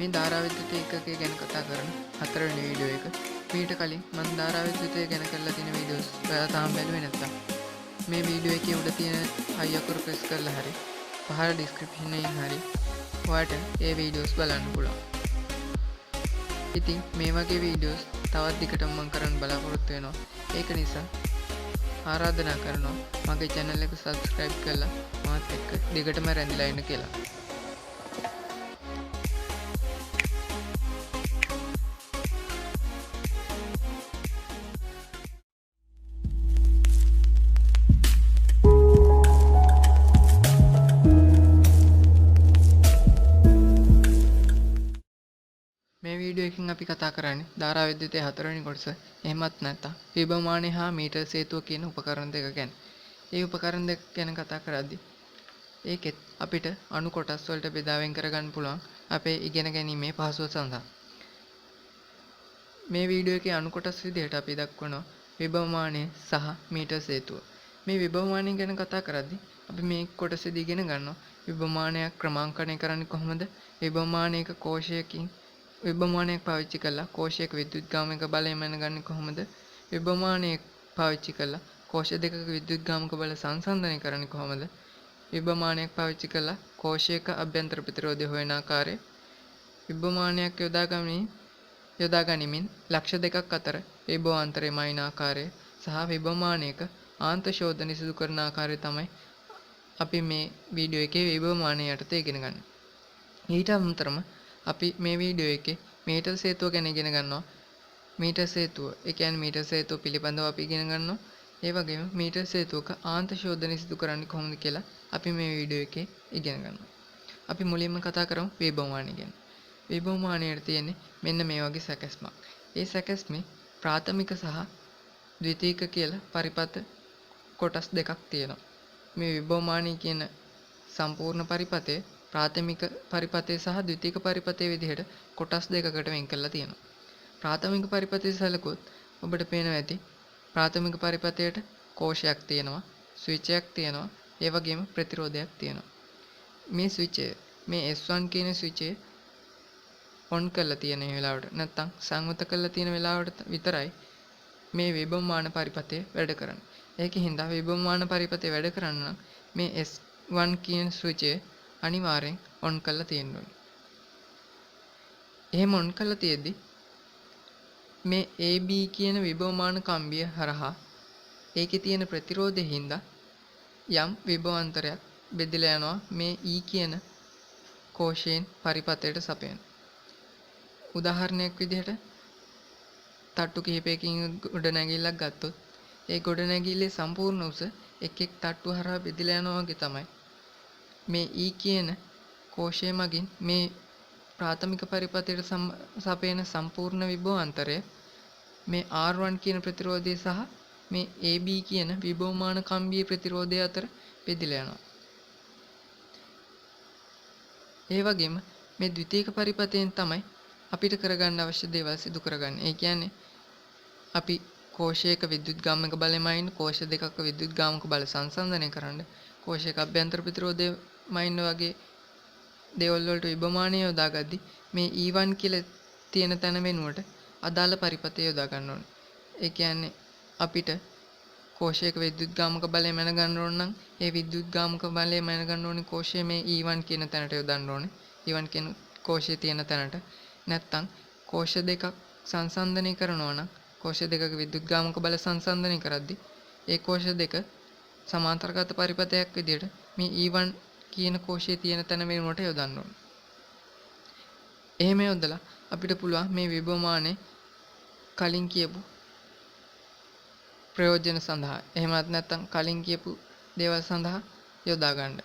මේ ධාරා විද්‍යුත් ඒකකය ගැන කතා කරන හතරවෙනි වීඩියෝ එක. මීට කලින් මම ධාරා විද්‍යුතය ගැන කරලා තියෙන වීඩියෝස් ඔයාලා තාම බැලුවේ නැත්නම් මේ වීඩියෝ එකේ උඩ තියෙන i අකුර ප්‍රෙස් කරලා හරි පහළ ඩිස්ක්‍රිප්ෂන් එකෙන් හරි ඔයාලට ඒ වීඩියෝස් බලන්න පුළුවන්. ඉතින් මේ වගේ වීඩියෝස් තවත් දිගටම මම කරන්න බලාපොරොත්තු වෙනවා. ඒක නිසා ආරාධනා කරනවා මගේ channel එක subscribe කරලා මාත් එක්ක දිගටම රැඳිලා ඉන්න කියලා. මේ වීඩියෝ එකකින් අපි කතා කරන්නේ ධාරා විද්‍යුතයේ හතරවෙනි කොටස. එහෙමත් නැත්නම් විභවමානය හා මීටර් සේතුව කියන උපකරණ දෙක ගැන. මේ උපකරණ දෙක ගැන කතා කරද්දී ඒකෙත් අපිට අණු කොටස් වලට බෙදා වෙන් කරගන්න පුළුවන් අපේ ඉගෙන ගැනීමේ පහසුව සඳහා. මේ වීඩියෝ එකේ අණු කොටස් විදිහට අපි දක්වනවා විභවමානය සහ මීටර් සේතුව. මේ විභවමානය ගැන කතා කරද්දී අපි මේ කොටසේදී ඉගෙන ගන්නවා විභවමානයක් ක්‍රමාංකණය කරන්නේ කොහොමද? විභවමානයක කෝෂයකින් විභවමානයක් පාවිච්චි කරලා කෝෂයක විද්‍යුත්ගාමික බලය මැනගන්නේ කොහොමද? විභවමානයක් පාවිච්චි කරලා කෝෂ දෙකක විද්‍යුත්ගාමික බල සංසන්දනය කරන්නේ කොහොමද? විභවමානයක් පාවිච්චි කරලා කෝෂයක අභ්‍යන්තර ප්‍රතිරෝධය හොයන ආකාරය, විභවමානයක් යොදා ගනිමින් ලක්ෂ දෙකක් අතර විභව අන්තරය මයින ආකාරය සහ විභවමානයක ආන්ත ශෝධන සිදු කරන ආකාරය තමයි අපි මේ වීඩියෝ එකේ විභවමානය යටතේ ඉගෙන ගන්න. ඊට අමතරව අපි මේ වීඩියෝ එකේ මීටර් සේතුව ගැන ඉගෙන ගන්නවා. මීටර් සේතුව, ඒ කියන්නේ මීටර් සේතුව පිළිබඳව අපි ඉගෙන ගන්නවා. ඒ වගේම මීටර් සේතුවක ආන්ත ශෝධනය සිදු කරන්නේ කොහොමද කියලා අපි මේ වීඩියෝ එකේ ඉගෙන ගන්නවා. අපි මුලින්ම කතා කරමු විභවමානය ගැන. විභවමානයට තියෙන්නේ මෙන්න මේ වගේ සැකැස්මක්. ඒ සැකැස්මේ ප්‍රාථමික සහ ද්විතීක කියලා පරිපථ කොටස් දෙකක් තියෙනවා. මේ විභවමානය කියන සම්පූර්ණ පරිපථය ප්‍රාථමික පරිපථය සහ ද්විතීක පරිපථය විදිහට කොටස් දෙකකට වෙන් කරලා තියෙනවා. ප්‍රාථමික පරිපථය සැලකුවොත් ඔබට පේනවා ඇති ප්‍රාථමික පරිපථයට කෝෂයක් තියෙනවා, ස්විචයක් තියෙනවා, ඒ වගේම ප්‍රතිරෝධයක් තියෙනවා. මේ ස්විචය, මේ S1 කියන ස්විචය ඔන් කරලා තියෙන වෙලාවට නැත්නම් සංවත කරලා තියෙන වෙලාවට විතරයි මේ විභවමාන පරිපථය වැඩ කරන්නේ. ඒකින්ද විභවමාන පරිපථය වැඩ කරන්න නම් මේ S1 කියන ස්විචය අනිවාර්යෙන් ඔන් කරලා තියෙන්න ඕනේ. එහෙම ඔන් කරලා තියෙද්දි මේ AB කියන විභවමාන කම්බිය හරහා ඒකේ තියෙන ප්‍රතිරෝධයෙන් හින්දා යම් විභවාන්තරයක් බෙදලා යනවා මේ E කියන කෝෂයෙන් පරිපථයට සපයන. උදාහරණයක් විදිහට තට්ටු කිහිපයකින් ගොඩනැගිල්ලක් ගත්තොත් ඒ ගොඩනැගිල්ලේ සම්පූර්ණ උස එක් එක් තට්ටු හරහා බෙදලා යනවා වගේ තමයි මේ E කියන කෝෂය මගින් මේ ප්‍රාථමික පරිපථයට සපයන සම්පූර්ණ විභවාන්තරය මේ R1 කියන ප්‍රතිරෝධය සහ මේ AB කියන විභවමාන කම්බියේ ප්‍රතිරෝධය අතර බෙදලා යනවා. ඒ වගේම මේ ද්විතීක පරිපථයෙන් තමයි අපිට කරගන්න අවශ්‍ය දේවල් සිදු කරගන්නේ. ඒ කියන්නේ අපි කෝෂයක විද්‍යුත්ගාමික බලයමයින් කෝෂ දෙකක විද්‍යුත්ගාමික බල සංසන්දනය කරන්න කෝෂයක අභ්‍යන්තර ප්‍රතිරෝධය මයින් වගේ දේවල් වලට විභවමානය යොදාගද්දි මේ E1 කියලා තියෙන තැන වෙනුවට අදාළ පරිපථය යොදා ගන්න ඕනේ. ඒ කියන්නේ අපිට කෝෂයක විද්‍යුත්ගාමික බලය මැන ගන්න ඕන නම් ඒ විද්‍යුත්ගාමික බලය මැන ගන්න ඕනේ කෝෂයේ මේ E1 කියන තැනට යොදන්න ඕනේ. E1 කියන කෝෂයේ තියෙන තැනට. නැත්තම් කෝෂ දෙකක් සංසන්දනය කරනවා නම් කෝෂ දෙකක විද්‍යුත්ගාමික බල සංසන්දනය කරද්දී ඒ කෝෂ දෙක සමාන්තරගත පරිපථයක් විදිහට මේ E1 කියන කෝෂයේ තියෙන තැන වෙනුවට යොදන්න ඕනේ. එහෙම යොදලා අපිට පුළුවන් මේ විභවමානය කලින් කියපු ප්‍රයෝජන සඳහා එහෙමත් නැත්නම් කලින් කියපු දේවල් සඳහා යොදා ගන්න.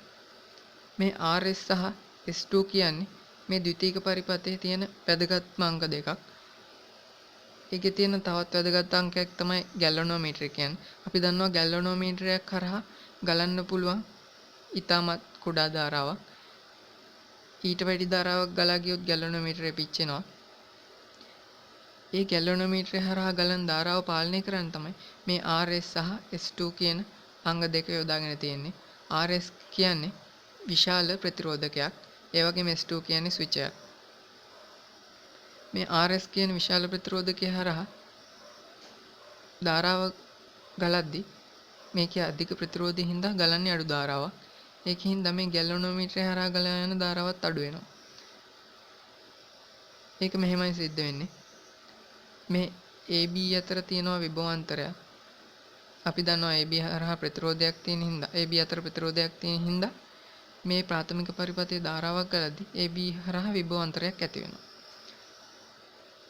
මේ RS සහ S2 කියන්නේ මේ ද්විතීක පරිපථයේ තියෙන වැදගත්ම අංක දෙකක්. ඒකේ තියෙන තවත් වැදගත් අංකයක් තමයි ගැලවනෝමීටර කියන්නේ. අපි දන්නවා ගැලවනෝමීටරයක් කරහා ගලන්න පුළුවන් ඊටමත් කුඩා ධාරාවක්. ඊට වැඩි ධාරාවක් ගලා ගියොත් ගැලවනෝමීටරය පිච්චෙනවා. ඒ ගැලවනෝමීටරය හරහා ගලන ධාරාව පාලනය කරන්න තමයි මේ RS සහ S2 කියන අංග දෙක යොදාගෙන තියෙන්නේ. RS කියන්නේ විශාල ප්‍රතිරෝධකයක්. ඒ වගේම S2 කියන්නේ ස්විචයක්. මේ RS කියන විශාල ප්‍රතිරෝධකය හරහා ධාරාව ගලද්දී මේකේ අධික ප්‍රතිරෝධයෙන් හින්දා ගලන්නේ අඩු ධාරාවක්. ඒකින් හින්දා මේ ගැලවනෝමීටරය හරහා ගලා යන ධාරාවත් අඩු වෙනවා. ඒක මෙහෙමයි සිද්ධ වෙන්නේ. මේ AB අතර තියෙනවා විභවාන්තරයක්. අපි දන්නවා AB හරහා ප්‍රතිරෝධයක් තියෙන හින්දා AB අතර ප්‍රතිරෝධයක් තියෙන හින්දා මේ ප්‍රාථමික පරිපථයේ ධාරාවක් ගලද්දී AB හරහා විභවාන්තරයක් ඇති වෙනවා.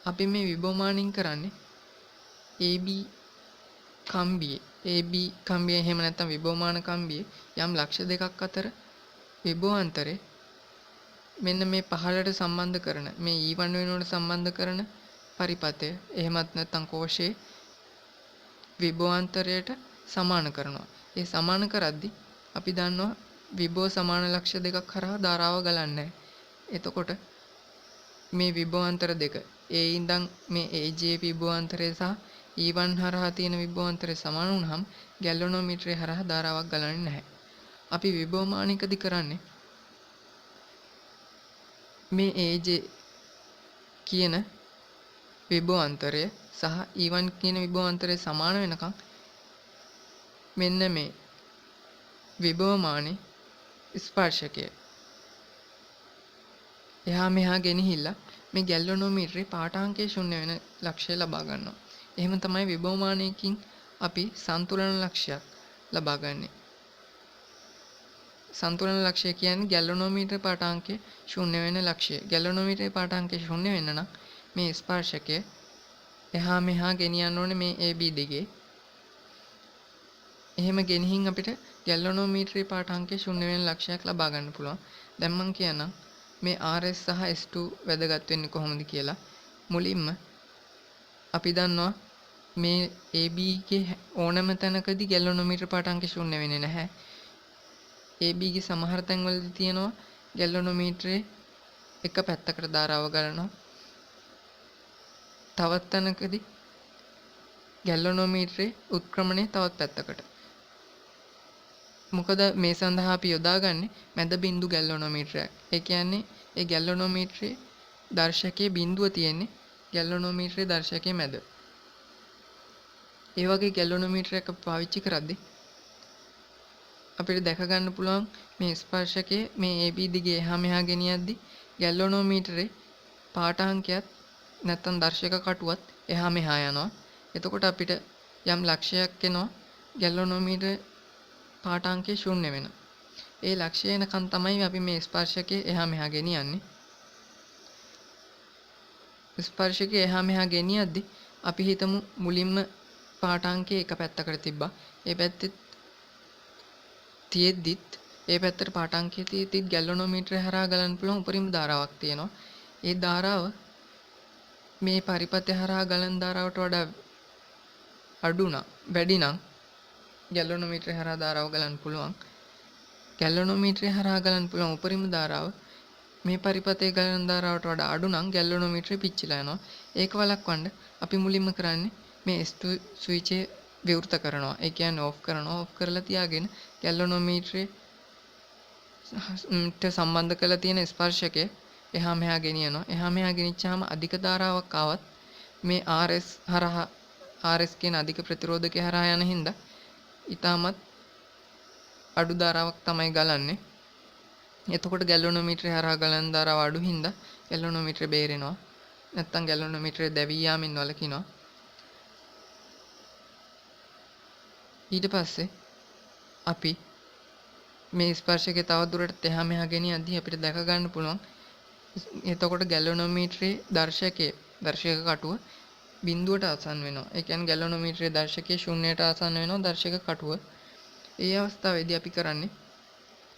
අපි මේ විභවමානින් කරන්නේ AB කම්බියේ එහෙම නැත්නම් විභවමාන කම්බියේ යම් ලක්ෂ දෙකක් අතර විභවාන්තරේ මෙන්න මේ පහළට සම්බන්ධ කරන මේ E1 වෙනුවට සම්බන්ධ කරන පරිපථය එහෙමත් නැත්නම් කෝෂයේ විභවාන්තරයට සමාන කරනවා. ඒ සමාන කරද්දී අපි දන්නවා විභව සමාන ලක්ෂ දෙකක් කරා ධාරාව ගලන්නේ. එතකොට මේ විභවාන්තර දෙක A ඉඳන් මේ AJ විභවාන්තරය සහ E1 හරහා තියෙන විභවාන්තරය සමාන වුණාම ගැලවනෝමීටරය හරහා ධාරාවක් ගලන්නේ නැහැ. අපි විභවමානිකදී කරන්නේ මේ AJ කියන විභවාන්තරය සහ E1 කියන විභවාන්තරය සමාන වෙනකම් මෙන්න මේ විභවමානී ස්පර්ශකය එහා මෙහා ගෙනහිල්ලා මේ ගැල්වනෝමීටරේ පාඨාංකයේ ශුන්‍ය වෙන ලක්ෂය ලබා ගන්නවා. එහෙම තමයි විභවමානයකින් අපි සන්තුලන ලක්ෂයක් ලබා ගන්නෙ. සන්තුලන ලක්ෂය කියන්නේ ගැල්වනෝමීටර පාඨාංකයේ ශුන්‍ය වෙන ලක්ෂය. ගැල්වනෝමීටරේ පාඨාංකයේ ශුන්‍ය වෙන්න නම් මේ ස්පර්ශකය එහා මෙහා ගෙනියන්න ඕනේ මේ AB දිගේ. එහෙම ගෙනihin අපිට ගැල්වනෝමීටරේ පාඨාංකයේ ශුන්‍ය වෙන ලක්ෂයක් ලබා ගන්න පුළුවන්. දැන් මම කියන්නම් මේ RS සහ S2 වැදගත් වෙන්නේ කොහොමද කියලා. මුලින්ම අපි දන්නවා මේ AB ගේ ඕනම තැනකදී ගැල්වනෝමීටර පාඨාංකය ශුන්‍ය වෙන්නේ නැහැ. AB ගේ සමහර තැන්වලදී තියෙනවා ගැල්වනෝමීටරේ එක පැත්තකට ධාරාව ගලනවා. තවත් තැනකදී ගැල්වනෝමීටරේ උත්ක්‍රමණය තවත් පැත්තකට. මොකද මේ සඳහා අපි යොදාගන්නේ මැද බිඳු ගැල්වනෝමීටරයක්. ඒ කියන්නේ ඒ ගැල්වනෝමීටරේ දර්ශකයේ බිඳුව තියෙන්නේ ගැල්වනෝමීටරේ දර්ශකයේ මැද. ඒ වගේ ගැල්වනෝමීටරයක් පාවිච්චි කරද්දී අපිට දැක ගන්න පුළුවන් මේ ස්පර්ශකයේ මේ AB දිගේ එහා මෙහා ගෙනියද්දී ගැල්වනෝමීටරේ පාඨාංකයත් නැත්නම් දර්ශක කටුවත් එහා මෙහා යනවා. එතකොට අපිට යම් ලක්ෂයක් එනවා ගැල්වනෝමීටර පාඨාංකය ශුන්‍ය වෙන. ඒ ලක්ෂය එනකන් තමයි අපි මේ ස්පර්ශකයේ එහා මෙහා ගෙනියන්නේ. ස්පර්ශකයේ එහා මෙහා ගෙනියද්දී අපි හිතමු මුලින්ම පාඨාංකය එක පැත්තකට තිබ්බා. ඒ පැත්තේ තියෙද්දිත් ඒ පැත්තට පාඨාංකය තියෙද්දිත් ගැල්වනෝමීටරය හරහා ගලන්න පුළුවන් උපරිම ධාරාවක් තියෙනවා. ඒ ධාරාව මේ පරිපථය හරහා ගලන ධාරාවට වඩා අඩු නම් වැඩි නම් ගැල්වනෝමීටරය හරහා ධාරාව ගලන්න පුළුවන්. ගැල්වනෝමීටරය හරහා ගලන්න පුළුවන් උපරිම ධාරාව මේ පරිපථයේ ගලන ධාරාවට වඩා අඩු නම් ගැල්වනෝමීටරය පිච්චිලා යනවා. ඒක වළක්වන්න අපි මුලින්ම කරන්නේ මේ S2 ස්විචය විවෘත කරනවා. ඒ කියන්නේ ඕෆ් කරනවා. ඕෆ් කරලා තියාගෙන ගැල්වනෝමීටරයට සම්බන්ධ කරලා තියෙන ස්පර්ශකය එහා මෙහා ගෙනියනවා. එහා මෙහා ගෙනිච්චාම අධික ධාරාවක් ආවත් මේ RS කියන අධික ප්‍රතිරෝධකය හරහා යන හින්දා ඊටමත් අඩු ධාරාවක් තමයි ගලන්නේ. එතකොට ගැල්වනෝමීටරය හරහා ගලන ධාරාව අඩු හින්දා ගැල්වනෝමීටරය බේරෙනවා. නැත්තම් ගැල්වනෝමීටරය දැවී යාමෙන් වළකිනවා. ඊට පස්සේ අපි මේ ස්පර්ශකය තව දුරටත් එහා මෙහා ගෙනියද්දී අපිට දැක ගන්න පුළුවන් එතකොට ගැල්වනෝමීටරේ දර්ශක කටුව බිඳුවට ආසන්න වෙනවා. ඒ කියන්නේ ගැල්වනෝමීටරේ දර්ශකයේ ශුන්‍යයට ආසන්න වෙනවා දර්ශක කටුව. ඒ අවස්ථාවේදී අපි කරන්නේ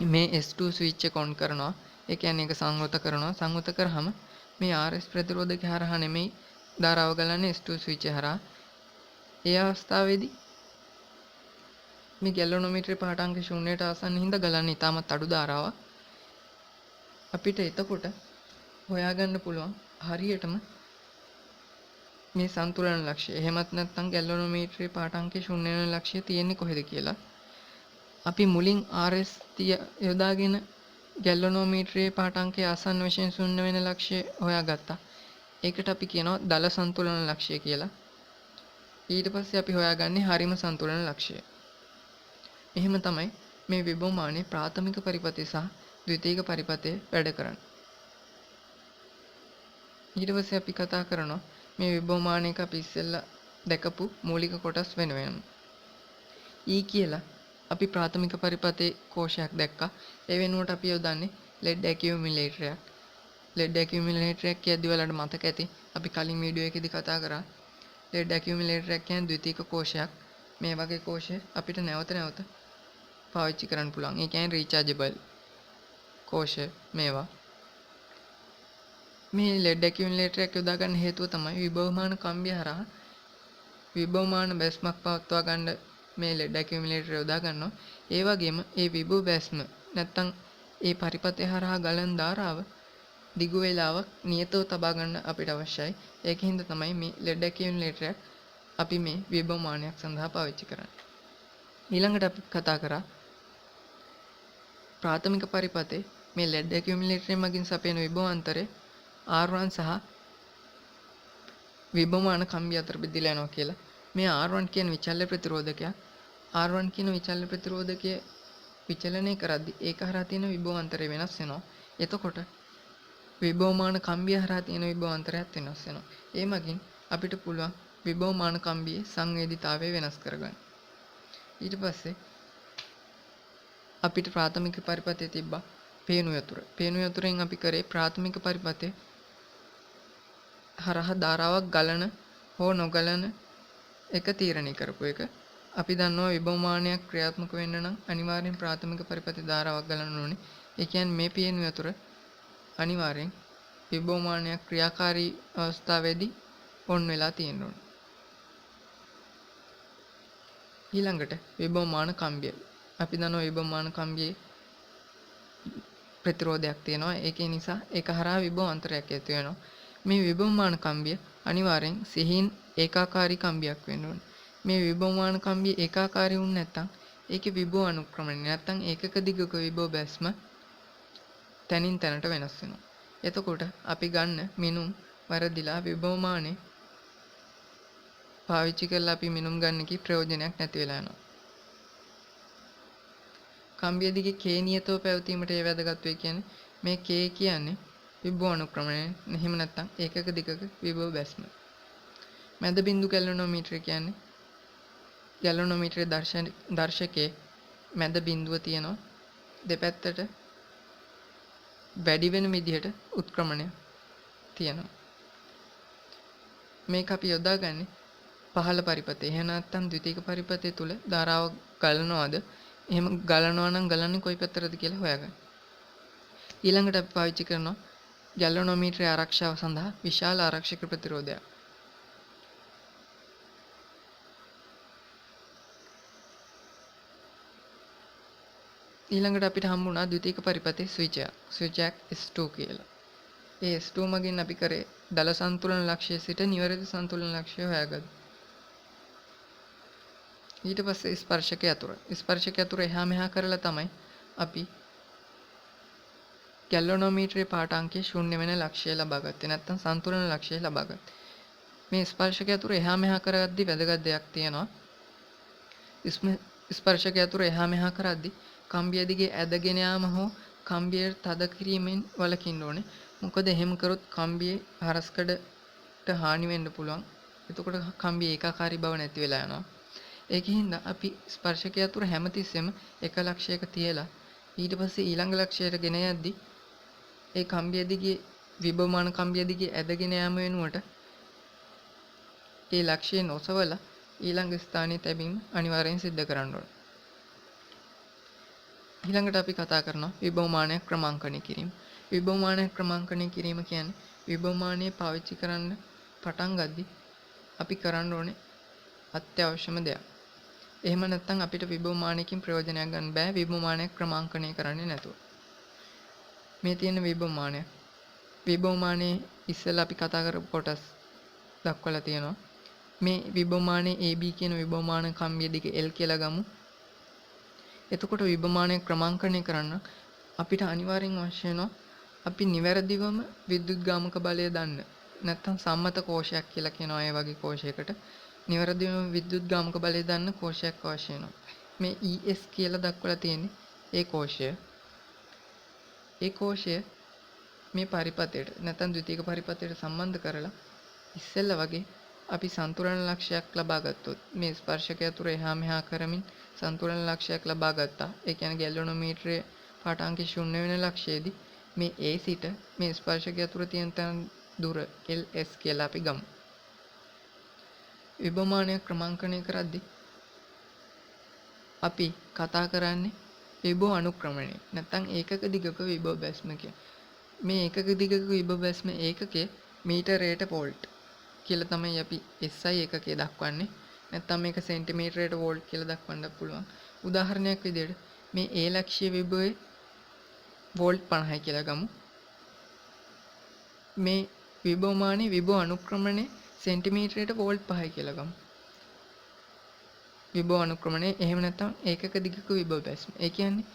මේ S2 ස්විච් එක ඔන් කරනවා. ඒ කියන්නේ ඒක සංවෘත කරනවා. සංවෘත කරාම මේ RS ප්‍රතිරෝධකය හරහා නෙමෙයි ධාරාව ගලන්නේ S2 ස්විච් හරහා. ඒ අවස්ථාවේදී මේ ගැල්වනෝමීටරේ පාඨාංක ශුන්‍යයට ආසන්න හින්දා ගලන්නේ ඉතාමත් අඩු ධාරාවක්. අපිට එතකොට හොයාගන්න පුළුවන් හරියටම මේ සන්තුලන ලක්ෂය. එහෙමත් නැත්නම් ගැල්වනෝමීටරේ පාඨාංකයේ ශුන්‍ය වෙන ලක්ෂය තියෙන්නේ කොහෙද කියලා. අපි මුලින් RS යොදාගෙන ගැල්වනෝමීටරේ පාඨාංකයේ ආසන්න වශයෙන් ශුන්‍ය වෙන ලක්ෂය හොයාගත්තා. ඒකට අපි කියනවා දල සන්තුලන ලක්ෂය කියලා. ඊට පස්සේ අපි හොයාගන්නේ හරිම සන්තුලන ලක්ෂය. එහෙම තමයි මේ විභවමානයේ ප්‍රාථමික පරිපථය සහ ද්විතීයික පරිපථය වැඩ කරන්නේ. ඊට පස්සේ අපි කතා කරනවා මේ විභවමානයක අපි ඉස්සෙල්ලා දැකපු මූලික කොටස් වෙන වෙනම. E කියලා අපි ප්‍රාථමික පරිපථයේ කෝෂයක් දැක්කා. ඒ වෙනුවට අපි යොදන්නේ lead accumulator එකක්. lead accumulator එකක් කියද්දි වලට මතක ඇති අපි කලින් වීඩියෝ එකේදී කතා කරා lead accumulator එක කියන්නේ ද්විතීයික කෝෂයක්. මේ වගේ කෝෂය අපිට නැවත නැවත පාවිච්චි කරන්න පුළුවන්. ඒ කියන්නේ rechargeable කෝෂ මේවා. මේ lead accumulator එක යොදා ගන්න හේතුව තමයි විභවමාන කම්බිය හරහා විභවමාන බැස්මක් පවත්වා ගන්න මේ lead accumulator යොදා ගන්නවා. ඒ වගේම ඒ විභව බැස්ම නැත්තම් ඒ පරිපථය හරහා ගලන ධාරාව දිගු වේලාවක් නියතව තබා ගන්න අපිට අවශ්‍යයි. ඒකින්ද තමයි මේ lead accumulator එක අපි මේ විභවමානයක් සඳහා පාවිච්චි කරන්නේ. ඊළඟට අපි කතා කරා ප්‍රාථමික පරිපථයේ මේ lead accumulator මගින් සපයන විභවාන්තරය R1 සහ විභවමාන කම්බිය අතර බෙදලා යනවා කියලා. මේ R1 කියන විචල්්‍ය ප්‍රතිරෝධකයක්. R1 කියන විචල්්‍ය ප්‍රතිරෝධකය විචලනය කරද්දී ඒක හරහා තියෙන විභවාන්තරය වෙනස් වෙනවා. එතකොට විභවමාන කම්බිය හරහා තියෙන විභවාන්තරයත් වෙනස් වෙනවා. ඒ මගින් අපිට පුළුවන් විභවමාන කම්බියේ සංවේදීතාවය වෙනස් කරගන්න. ඊට පස්සේ අපිට ප්‍රාථමික පරිපථයේ තිබ්බා පේනු යතුර. පේනු යතුරෙන් අපි කරේ ප්‍රාථමික පරිපථයේ හරහා ධාරාවක් ගලන හෝ නොගලන එක තීරණය කරපු එක. අපි දන්නවා විභවමානයක් ක්‍රියාත්මක වෙන්න නම් අනිවාර්යෙන් ප්‍රාථමික පරිපථයේ ධාරාවක් ගලන්න ඕනේ. ඒ කියන්නේ මේ පේනු යතුර අනිවාර්යෙන් විභවමානයක් ක්‍රියාකාරී අවස්ථාවේදී ඔන් වෙලා තියෙන්න ඕනේ. ඊළඟට විභවමාන කම්බිය. අපි දන්නවා විභවමාන කම්බියේ ප්‍රතිරෝධයක් තියෙනවා. ඒකේ නිසා ඒක හරහා විභවාන්තරයක් ඇති වෙනවා. මේ විභවමාන කම්බිය අනිවාර්යෙන් සිහින් ඒකාකාරී කම්බියක් වෙන්න ඕනේ. මේ විභවමාන කම්බිය ඒකාකාරී වුනේ නැත්නම් ඒකේ විභව අනුක්‍රමණය නැත්නම් ඒකක දිගක විභව බැස්ම තනින් තැනට වෙනස් වෙනවා. එතකොට අපි ගන්න මිනුම් වරදිලා විභවමානේ පාවිච්චි කරලා අපි මිනුම් ගන්න කී ප්‍රයෝජනයක් නැති වෙලා යනවා. කම්බිය දිගේ K නියතව පැවතීමට ඒ වැදගත් වෙයි කියන්නේ මේ K කියන්නේ විභව අනුක්‍රමණය. එහෙම නැත්නම් ඒකක දිගක විභව බැස්ම. මැද බිඳු ගැලනෝමීටර කියන්නේ ගැලනෝමීටරේ දර්ශකයේ මැද බිඳුව තියෙනවා. දෙපැත්තට වැඩි වෙන විදිහට උත්ක්‍රමණය තියෙනවා. මේක අපි යොදාගන්නේ පහළ පරිපථය. එහෙම නැත්නම් ද්විතීයික පරිපථය තුල ධාරාව ගලනවාද? එහෙම ගලනවා නම් ගලන්නේ කොයි පැත්තටද කියලා හොයාගන්න. ඊළඟට අපි පාවිච්චි කරනවා ගැලනෝමීටරයේ ආරක්ෂාව සඳහා විශාල ආරක්ෂක ප්‍රතිරෝධයක්. ඊළඟට අපිට හම්බුණා ද්විතීයික පරිපථයේ ස්විච් එකක් S2 කියලා. ඒ S2 මගින් අපි කරේ දල සන්තුලන ලක්ෂ්‍යය සිට නිවැරදි සන්තුලන ලක්ෂ්‍යය හොයාගත්තා. ඊට පස්සේ ස්පර්ශක යතුර. ස්පර්ශක යතුර එහා මෙහා කරලා තමයි අපි ගැලනෝමීටරයේ පාඨාංකයේ ශූන්‍ය වෙන ලක්ෂ්‍යය ලබා ගත්තේ. නැත්නම් සන්තුලන ලක්ෂ්‍යය ලබා ගත්තේ. මේ ස්පර්ශක යතුර එහා මෙහා කරද්දී වැදගත් දෙයක් තියෙනවා. ස්පර්ශක යතුර එහා මෙහා කරද්දී කම්බිය දිගේ ඇදගෙන යාම හෝ කම්බිය තද කිරීමෙන් වළකින්න ඕනේ. මොකද එහෙම කරොත් කම්බියේ හරස්කඩට හානි වෙන්න පුළුවන්. එතකොට කම්බිය ඒකාකාරී බව නැති වෙලා යනවා. ඒකින්ද අපි ස්පර්ශක යතුර හැමතිස්සෙම එක ලක්ෂයක තියලා ඊට පස්සේ ඊළඟ ලක්ෂයට ගෙන යද්දී ඒ කම්බිය දිගේ විභවමාන කම්බිය දිගේ ඇදගෙන යාම වෙනුවට ඒ ලක්ෂයෙන් ඔසවලා ඊළඟ ස්ථානයේ තැබීම අනිවාර්යෙන් සිද්ධ කරන්න ඕනේ. ඊළඟට අපි කතා කරනවා විභවමානයක් ක්‍රමාංකනය කිරීම. විභවමානයක් ක්‍රමාංකනය කිරීම කියන්නේ විභවමානය පාවිච්චි කරන්න පටන් ගද්දී අපි කරන්න ඕනේ අත්‍යවශ්‍යම දෙයක්. එහෙම නැත්නම් අපිට විභවමානයකින් ප්‍රයෝජනයක් ගන්න බෑ විභවමානයක් ක්‍රමාංකනය කරන්නේ නැතුව. මේ තියෙන විභවමානය. විභවමානයේ ඉස්සෙල්ලා අපි කතා කරපු කොටස් දක්වලා තියෙනවා. මේ විභවමානයේ AB කියන විභවමාන කම්බිය දිගේ L කියලා ගමු. එතකොට විභවමානය ක්‍රමාංකනය කරන්න අපිට අනිවාර්යෙන් අවශ්‍ය වෙනවා අපි නිවැරදිවම විද්‍යුත්ගාමක බලය දන්න නැත්නම් සම්මත කෝෂයක් කියලා කියනවා ඒ වගේ කෝෂයකට. නිවැරදිවම විද්‍යුත් ගාමක බලය දන්න කෝෂයක් අවශ්‍ය වෙනවා. මේ ES කියලා දක්වලා තියෙන්නේ ඒ කෝෂය. ඒ කෝෂය මේ පරිපථයට නැත්නම් ද්විතීයික පරිපථයට සම්බන්ධ කරලා ඉස්සෙල්ලා වගේ අපි සන්තුලන ලක්ෂයක් ලබා ගත්තොත් මේ ස්පර්ශකය තුර එහා මෙහා කරමින් සන්තුලන ලක්ෂයක් ලබා ගත්තා. ඒ කියන්නේ ගැල්වනෝමීටරයේ පාඨාංකය ශූන්‍ය වෙන ලක්ෂයේදී මේ A සිට මේ ස්පර්ශකය තුර තියෙන දුර LS කියලා අපි ගමු. විභවමානය ක්‍රමාංකණය කරද්දී අපි කතා කරන්නේ විභව අනුක්‍රමණය. නැත්නම් ඒකක දිගක විභව බැස්ම කියන. මේ ඒකක දිගක විභව බැස්ම ඒකකයේ මීටරයට වෝල්ට් කියලා තමයි අපි SI ඒකකයේ දක්වන්නේ. නැත්නම් මේක සෙන්ටිමීටරයට වෝල්ට් කියලා දක්වන්න පුළුවන්. උදාහරණයක් විදිහට මේ A ලක්ෂීය විභවයේ වෝල්ට් 50යි කියලා ගමු. මේ විභවමානයේ විභව අනුක්‍රමණය සෙන්ටිමීටරයට වෝල්ට් 5යි කියලා ගමු. විභව අනුක්‍රමණය එහෙම නැත්නම් ඒකක දිගක විභව බැස්ම. ඒ කියන්නේ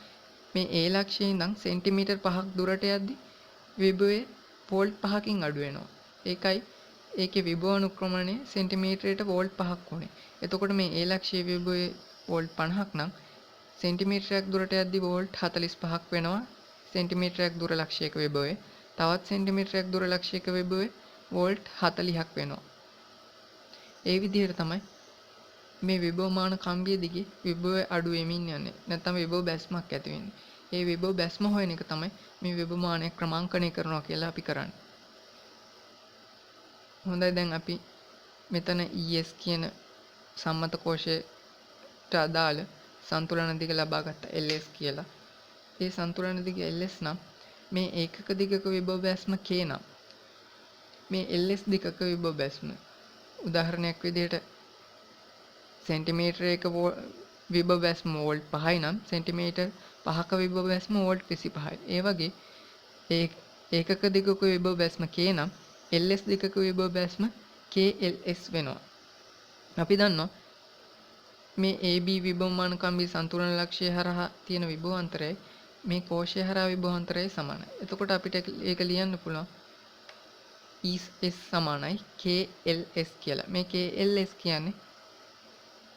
මේ A ලක්ෂයේ ඉඳන් සෙන්ටිමීටර් 5ක් දුරට යද්දී විභවය වෝල්ට් 5කින් අඩු වෙනවා. ඒකයි ඒකේ විභව අනුක්‍රමණය සෙන්ටිමීටරයට වෝල්ට් 5ක් වුනේ. එතකොට මේ A ලක්ෂයේ විභවය වෝල්ට් 50ක් නම් සෙන්ටිමීටරයක් දුරට යද්දී වෝල්ට් 45ක් වෙනවා. සෙන්ටිමීටරයක් දුර ලක්ෂයක විභවය. තවත් සෙන්ටිමීටරයක් දුර ලක්ෂයක විභවය වෝල්ට් 40ක් වෙනවා. ඒ විදිහට තමයි මේ විභවමාන කම්බිය දිගේ විභවය අඩු වෙමින් යන්නේ. නැත්නම් විභව බැස්මක් ඇති වෙන්නේ. ඒ විභව බැස්ම හොයන එක තමයි මේ විභවමානය ක්‍රමාංකණය කරනවා කියලා අපි කරන්නේ. හොඳයි දැන් අපි මෙතන ES කියන සම්මත කෝෂයට අදාළ සන්තුලන දිග ලබා ගත්තා LS කියලා. ඒ සන්තුලන දිග LS නම් මේ ඒකක දිගක විභව බැස්ම K නම් මේ LS දිගක විභව බැස්ම උදාහරණයක් විදිහට සෙන්ටිමීටරයක විභව බැස්ම වෝල්ට් 5යි නම් සෙන්ටිමීටර් 5ක විභව බැස්ම වෝල්ට් 25යි. ඒ වගේ ඒකක දිගක විභව බැස්ම K නම් LS දිගක විභව බැස්ම KLS වෙනවා. අපි දන්නවා මේ AB විභවමාන කම්බි සන්තුලන ලක්ෂය හරහා තියෙන විභව අන්තරයයි මේ කෝෂය හරහා විභව අන්තරයයි සමානයි. එතකොට අපිට ඒක ලියන්න පුළුවන් ES සමානයි KLS කියලා. මේ KLS කියන්නේ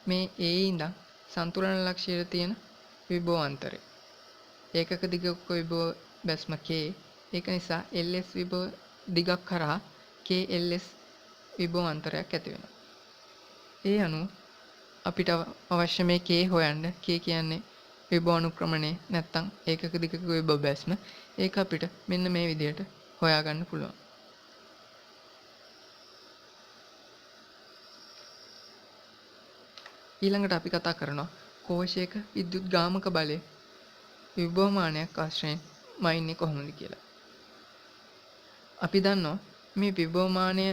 මේ A ඉඳන් සන්තුලන ලක්ෂයට තියෙන විභව අන්තරය. ඒකක දිගක විභව බැස්ම K. ඒක නිසා LS විභව දිගක් කරා KLS විභව අන්තරයක් ඇති වෙනවා. ඒ අනුව අපිට අවශ්‍ය මේ K හොයන්න. K කියන්නේ විභව අනුක්‍රමණය නැත්නම් ඒකක දිගක විභව බැස්ම. ඒක අපිට මෙන්න මේ විදිහට හොයාගන්න පුළුවන්. ඊළඟට අපි කතා කරනවා කෝෂයක විද්‍යුත් ගාමක බලය විභවමානයක් ආශ්‍රයෙන් මයින්නේ කොහොමද කියලා. අපි දන්නවා මේ විභවමානය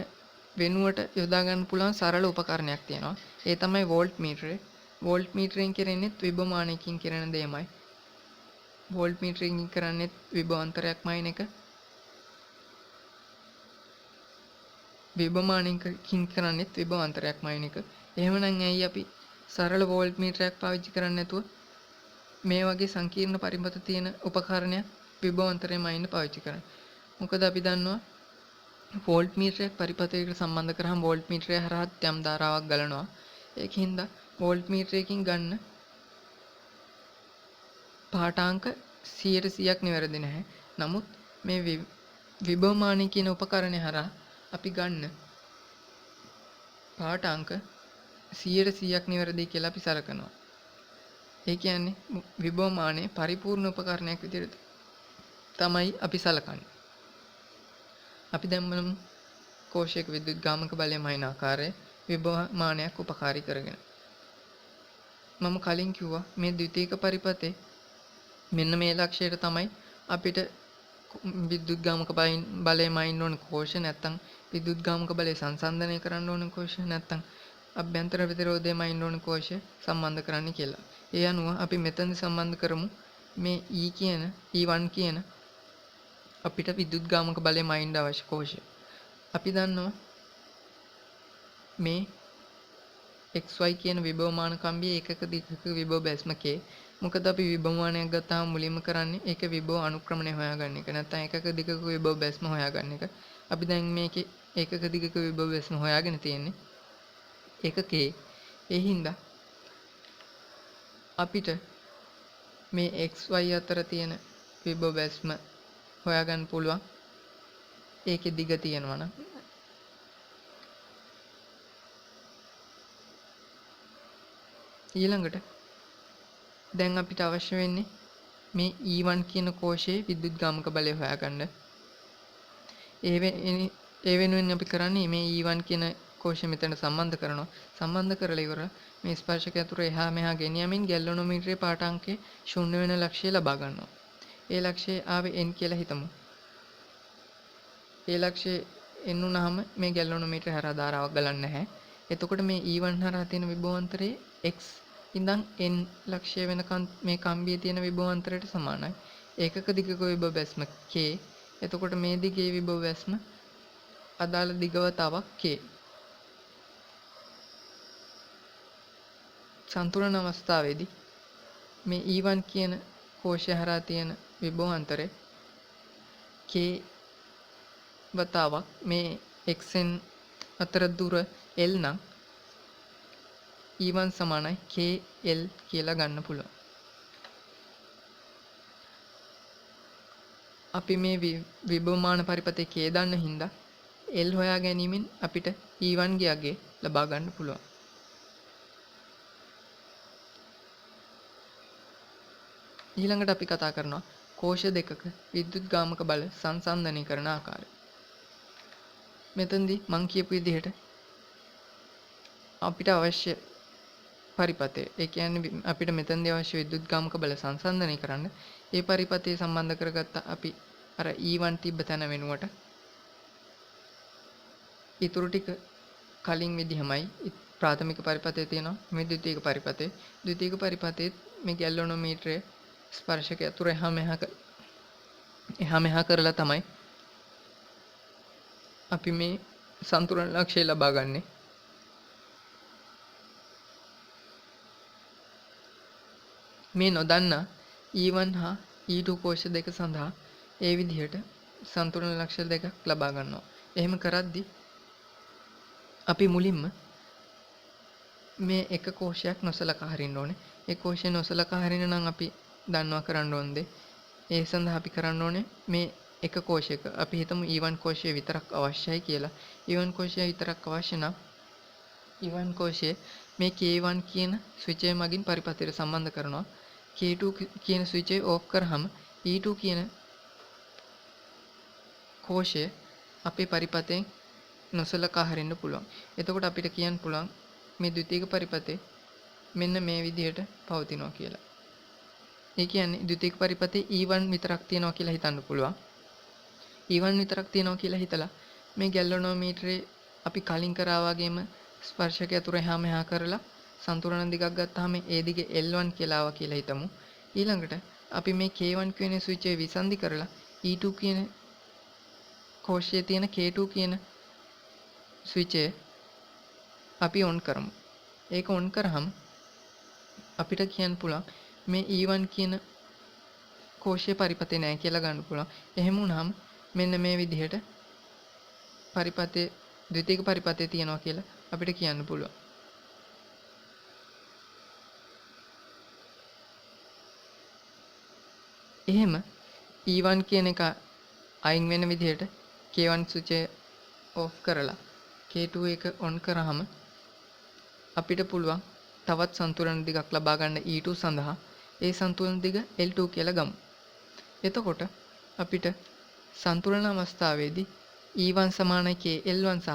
වෙනුවට යොදා ගන්න පුළුවන් සරල උපකරණයක් තියෙනවා. ඒ තමයි වෝල්ට් මීටරය. වෝල්ට් මීටරෙන් කරන්නේ විභවමානයකින් කරන දෙයමයි. වෝල්ට් මීටරෙන් කරන්නේ විභවාන්තරයක් මයින් එක. විභවමානයකින් කරන්නේ විභවාන්තරයක් මයින් එක. එහෙමනම් ඇයි අපි සරල වෝල්ට් මීටරයක් පාවිච්චි කරන්නේ නැතුව මේ වගේ සංකීර්ණ පරිමත තියෙන උපකරණයක් විභවාන්තරය මයින් පාවිච්චි කරන්නේ? මොකද අපි දන්නවා වෝල්ට් මීටරයක් පරිපථයකට සම්බන්ධ කරාම වෝල්ට් මීටරය හරහා යම් ධාරාවක් ගලනවා. ඒකින්ද වෝල්ට් මීටරයකින් ගන්න පාඨාංක 100%ක් නිවැරදි නැහැ. නමුත් මේ විභවමානය කියන උපකරණය හරහා අපි ගන්න පාඨාංක 100%ක් නිවැරදි කියලා අපි සලකනවා. ඒ කියන්නේ විභවමානයේ පරිපූර්ණ උපකරණයක් විදිහට තමයි අපි සලකන්නේ. අපි දැන් බලමු කෝෂයක විද්‍යුත් ගාමක බලය මයින් ආකාරයේ විභවමානයක් උපකාරී කරගෙන. මම කලින් කිව්වා මේ ද්විතීයික පරිපථේ මෙන්න මේ ලක්ෂයට තමයි අපිට විද්‍යුත් ගාමක බලය මයින් ඕන කෝෂ නැත්තම් විද්‍යුත් ගාමක බලය සංසන්දනය කරන්න ඕන කෝෂ නැත්තම් අභ්‍යන්තර ප්‍රතිරෝධය මයින් ඕන කෝෂ සම්බන්ධ කරන්න කියලා. ඒ අනුව අපි මෙතනදි සම්බන්ධ කරමු මේ E1 කියන අපිට විද්‍යුත් ගාමක බලය මයින් අවශ්‍ය කෝෂය. අපි දන්නවා මේ XY කියන විභවමාන කම්බියේ ඒකක දිගක විභව බැස්ම K. මොකද අපි විභවමානයක් ගත්තාම මුලින්ම කරන්නේ ඒක විභව අනුක්‍රමණය හොයාගන්න එක. නැත්නම් ඒකක දිගක විභව බැස්ම හොයාගන්න එක. අපි දැන් මේකේ ඒකක දිගක විභව බැස්ම හොයාගෙන තියෙන්නේ ඒකකේ. ඒ හින්දා අපිට මේ xy අතර තියෙන විභව බැස්ම හොයාගන්න පුළුවන් ඒකේ දිග තියෙනවා නම්. ඊළඟට දැන් අපිට අවශ්‍ය වෙන්නේ මේ E1 කියන කෝෂයේ විද්‍යුත්ගාමක බලය හොයාගන්න. ඒ වෙනුවෙන් අපි කරන්නේ මේ E1 කියන කෝෂය මෙතන සම්බන්ධ කරනවා. සම්බන්ධ කරලා ඉවරලා මේ ස්පර්ශක යතුර එහා මෙහා ගෙනියමින් ගැල්වනෝමීටරයේ පාඨාංකයේ ශූන්‍ය වෙන ලක්ෂය ලබා ගන්නවා. ඒ ලක්ෂය ආවේ n කියලා හිතමු. ඒ ලක්ෂය n උනහම මේ ගැල්වනෝමීටරය හරහා ධාරාවක් ගලන්නේ නැහැ. එතකොට මේ E1 හරහා තියෙන විභවාන්තරයේ x ඉඳන් n ලක්ෂය වෙනකන් මේ කම්බියේ තියෙන විභවාන්තරයට සමානයි. ඒකක දිගක විභව බැස්ම k. එතකොට මේ දිගේ විභව බැස්ම අදාළ දිගවතාවක් k. සන්තුලන අවස්ථාවේදී මේ E1 කියන කෝෂය හරහා තියෙන විභවාන්තරය k වතාවක් මේ xn අතර දුර l නම් E1 සමානයි kl කියලා ගන්න පුළුවන්. අපි මේ විභවමාන පරිපථයේ k දන්න හින්දා l හොයා ගැනීමෙන් අපිට E1 ගේ අගය ලබා ගන්න පුළුවන්. ඊළඟට අපි කතා කරනවා කෝෂ දෙකක විද්‍යුත්ගාමක බල සංසන්දනය කරන ආකාරය. මෙතනදී මම කියපු විදිහට අපිට අවශ්‍ය පරිපථය, ඒ කියන්නේ අපිට මෙතනදී අවශ්‍ය විද්‍යුත්ගාමක බල සංසන්දනය කරන්න ඒ පරිපථය සම්බන්ධ කරගත්ත අපි අර E1 තිබ්බ තැන වෙනුවට ඊටු ටික කලින් විදිහමයි ප්‍රාථමික පරිපථයේ තියෙනවා මේ ද්විතීයික පරිපථයේ. ද්විතීයික පරිපථයේ මේ ගැල්වනෝමීටරයේ ස්පර්ශක යතුර එහා මෙහා කරලා තමයි අපි මේ සන්තුලන ලක්ෂය ලබා ගන්නෙ. මේ නොදන්නා E1 හා E2 කෝෂ දෙක සඳහා ඒ විදිහට සන්තුලන ලක්ෂ්‍ය දෙකක් ලබා ගන්නවා. එහෙම කරද්දී අපි මුලින්ම මේ එක කෝෂයක් නොසලකා හරින්න ඕනේ. ඒ කෝෂය නොසලකා හරින්න නම් අපි දන්නවා කරන්න ඕන දේ. ඒ සඳහා අපි කරන්න ඕනේ මේ එක කෝෂයක අපි හිතමු E1 කෝෂය විතරක් අවශ්‍යයි කියලා. E1 කෝෂය විතරක් අවශ්‍ය නම් E1 කෝෂයේ මේ K1 කියන ස්විචය මගින් පරිපථයට සම්බන්ධ කරනවා. K2 කියන ස්විචය ඕෆ් කරාම E2 කියන කෝෂය අපේ පරිපථයෙන් නොසලකා හරින්න පුළුවන්. එතකොට අපිට කියන්න පුළුවන් මේ ද්විතීයික පරිපථේ මෙන්න මේ විදිහට පවතිනවා කියලා. ඒ කියන්නේ ද්විතීයික පරිපථේ E1 විතරක් තියෙනවා කියලා හිතන්න පුළුවන්. E1 විතරක් තියෙනවා කියලා හිතලා මේ ගැල්වනෝමීටරේ අපි කලින් කරා වගේම ස්පර්ශක යතුර එහා මෙහා කරලා සන්තුලන දිගක් ගත්තාම ඒ දිගේ L1 කියලා ආවා කියලා හිතමු. ඊළඟට අපි මේ K1 කියන ස්විචය විසන්ධි කරලා E2 කියන කෝෂයේ තියෙන K2 කියන ස්විචය අපි ඔන් කරමු. ඒක ඔන් කරාම අපිට කියන්න පුළුවන් මේ E1 කියන කෝෂයේ පරිපථේ නැහැ කියලා ගන්න පුළුවන්. එහෙම වුණාම මෙන්න මේ විදිහට පරිපථයේ ද්විතීයික පරිපථයේ තියෙනවා කියලා අපිට කියන්න පුළුවන්. එහෙම E1 කියන එක අයින් වෙන විදිහට K1 ස්විචය ඕෆ් කරලා K2 එක ඔන් කරාම අපිට පුළුවන් තවත් සන්තුලන දිගක් ලබා ගන්න E2 සඳහා ඒ සන්තුලන දිග L2 කියලා ගමු. එතකොට අපිට සන්තුලන අවස්ථාවේදී E1 සමානයි KL1 සහ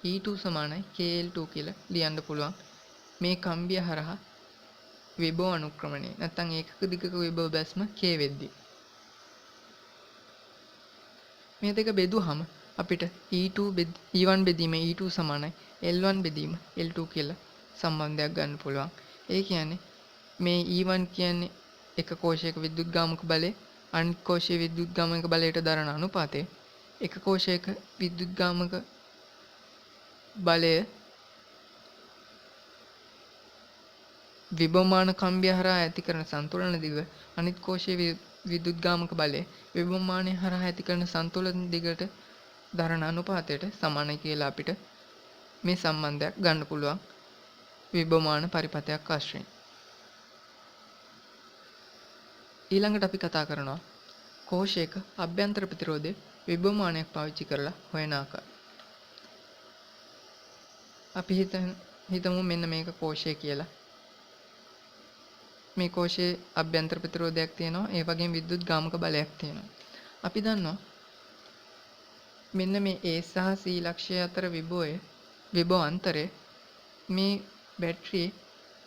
E2 සමානයි KL2 කියලා ලියන්න පුළුවන්. මේ කම්බිය හරහා විභව අනුක්‍රමණය නැත්නම් ඒකක දිගක විභව බැස්ම K වෙද්දී මේ දෙක බෙදුවහම අපිට E1 බෙදීම E2 සමානයි L1 බෙදීම L2 කියලා සම්බන්ධයක් ගන්න පුළුවන්. ඒ කියන්නේ මේ E1 කියන්නේ එක කෝෂයක විද්‍යුත්ගාමක බලය අනිත් කෝෂයේ විද්‍යුත්ගාමක බලයට දරන අනුපාතය. එක කෝෂයක විද්‍යුත්ගාමක බලය විභවමාන කම්බිය හරහා ඇති කරන සන්තුලන දිග අනිත් කෝෂයේ විද්‍යුත්ගාමක බලය විභවමානය හරහා ඇති කරන සන්තුලන දිගට දරණ අනුපාතයට සමානයි කියලා අපිට මේ සම්බන්ධයක් ගන්න පුළුවන් විභවමාන පරිපථයක් ආශ්‍රයෙන්. ඊළඟට අපි කතා කරනවා කෝෂයක අභ්‍යන්තර ප්‍රතිරෝධය විභවමානයක් පාවිච්චි කරලා හොයන ආකාරය. අපි හිතමු මෙන්න මේක කෝෂය කියලා. මේ කෝෂයේ අභ්‍යන්තර ප්‍රතිරෝධයක් තියෙනවා. ඒ වගේම විද්‍යුත් ගාමක බලයක් තියෙනවා. අපි දන්නවා මෙන්න මේ A සහ C ලක්ෂය අතර විභව අන්තරය මේ බැටරියේ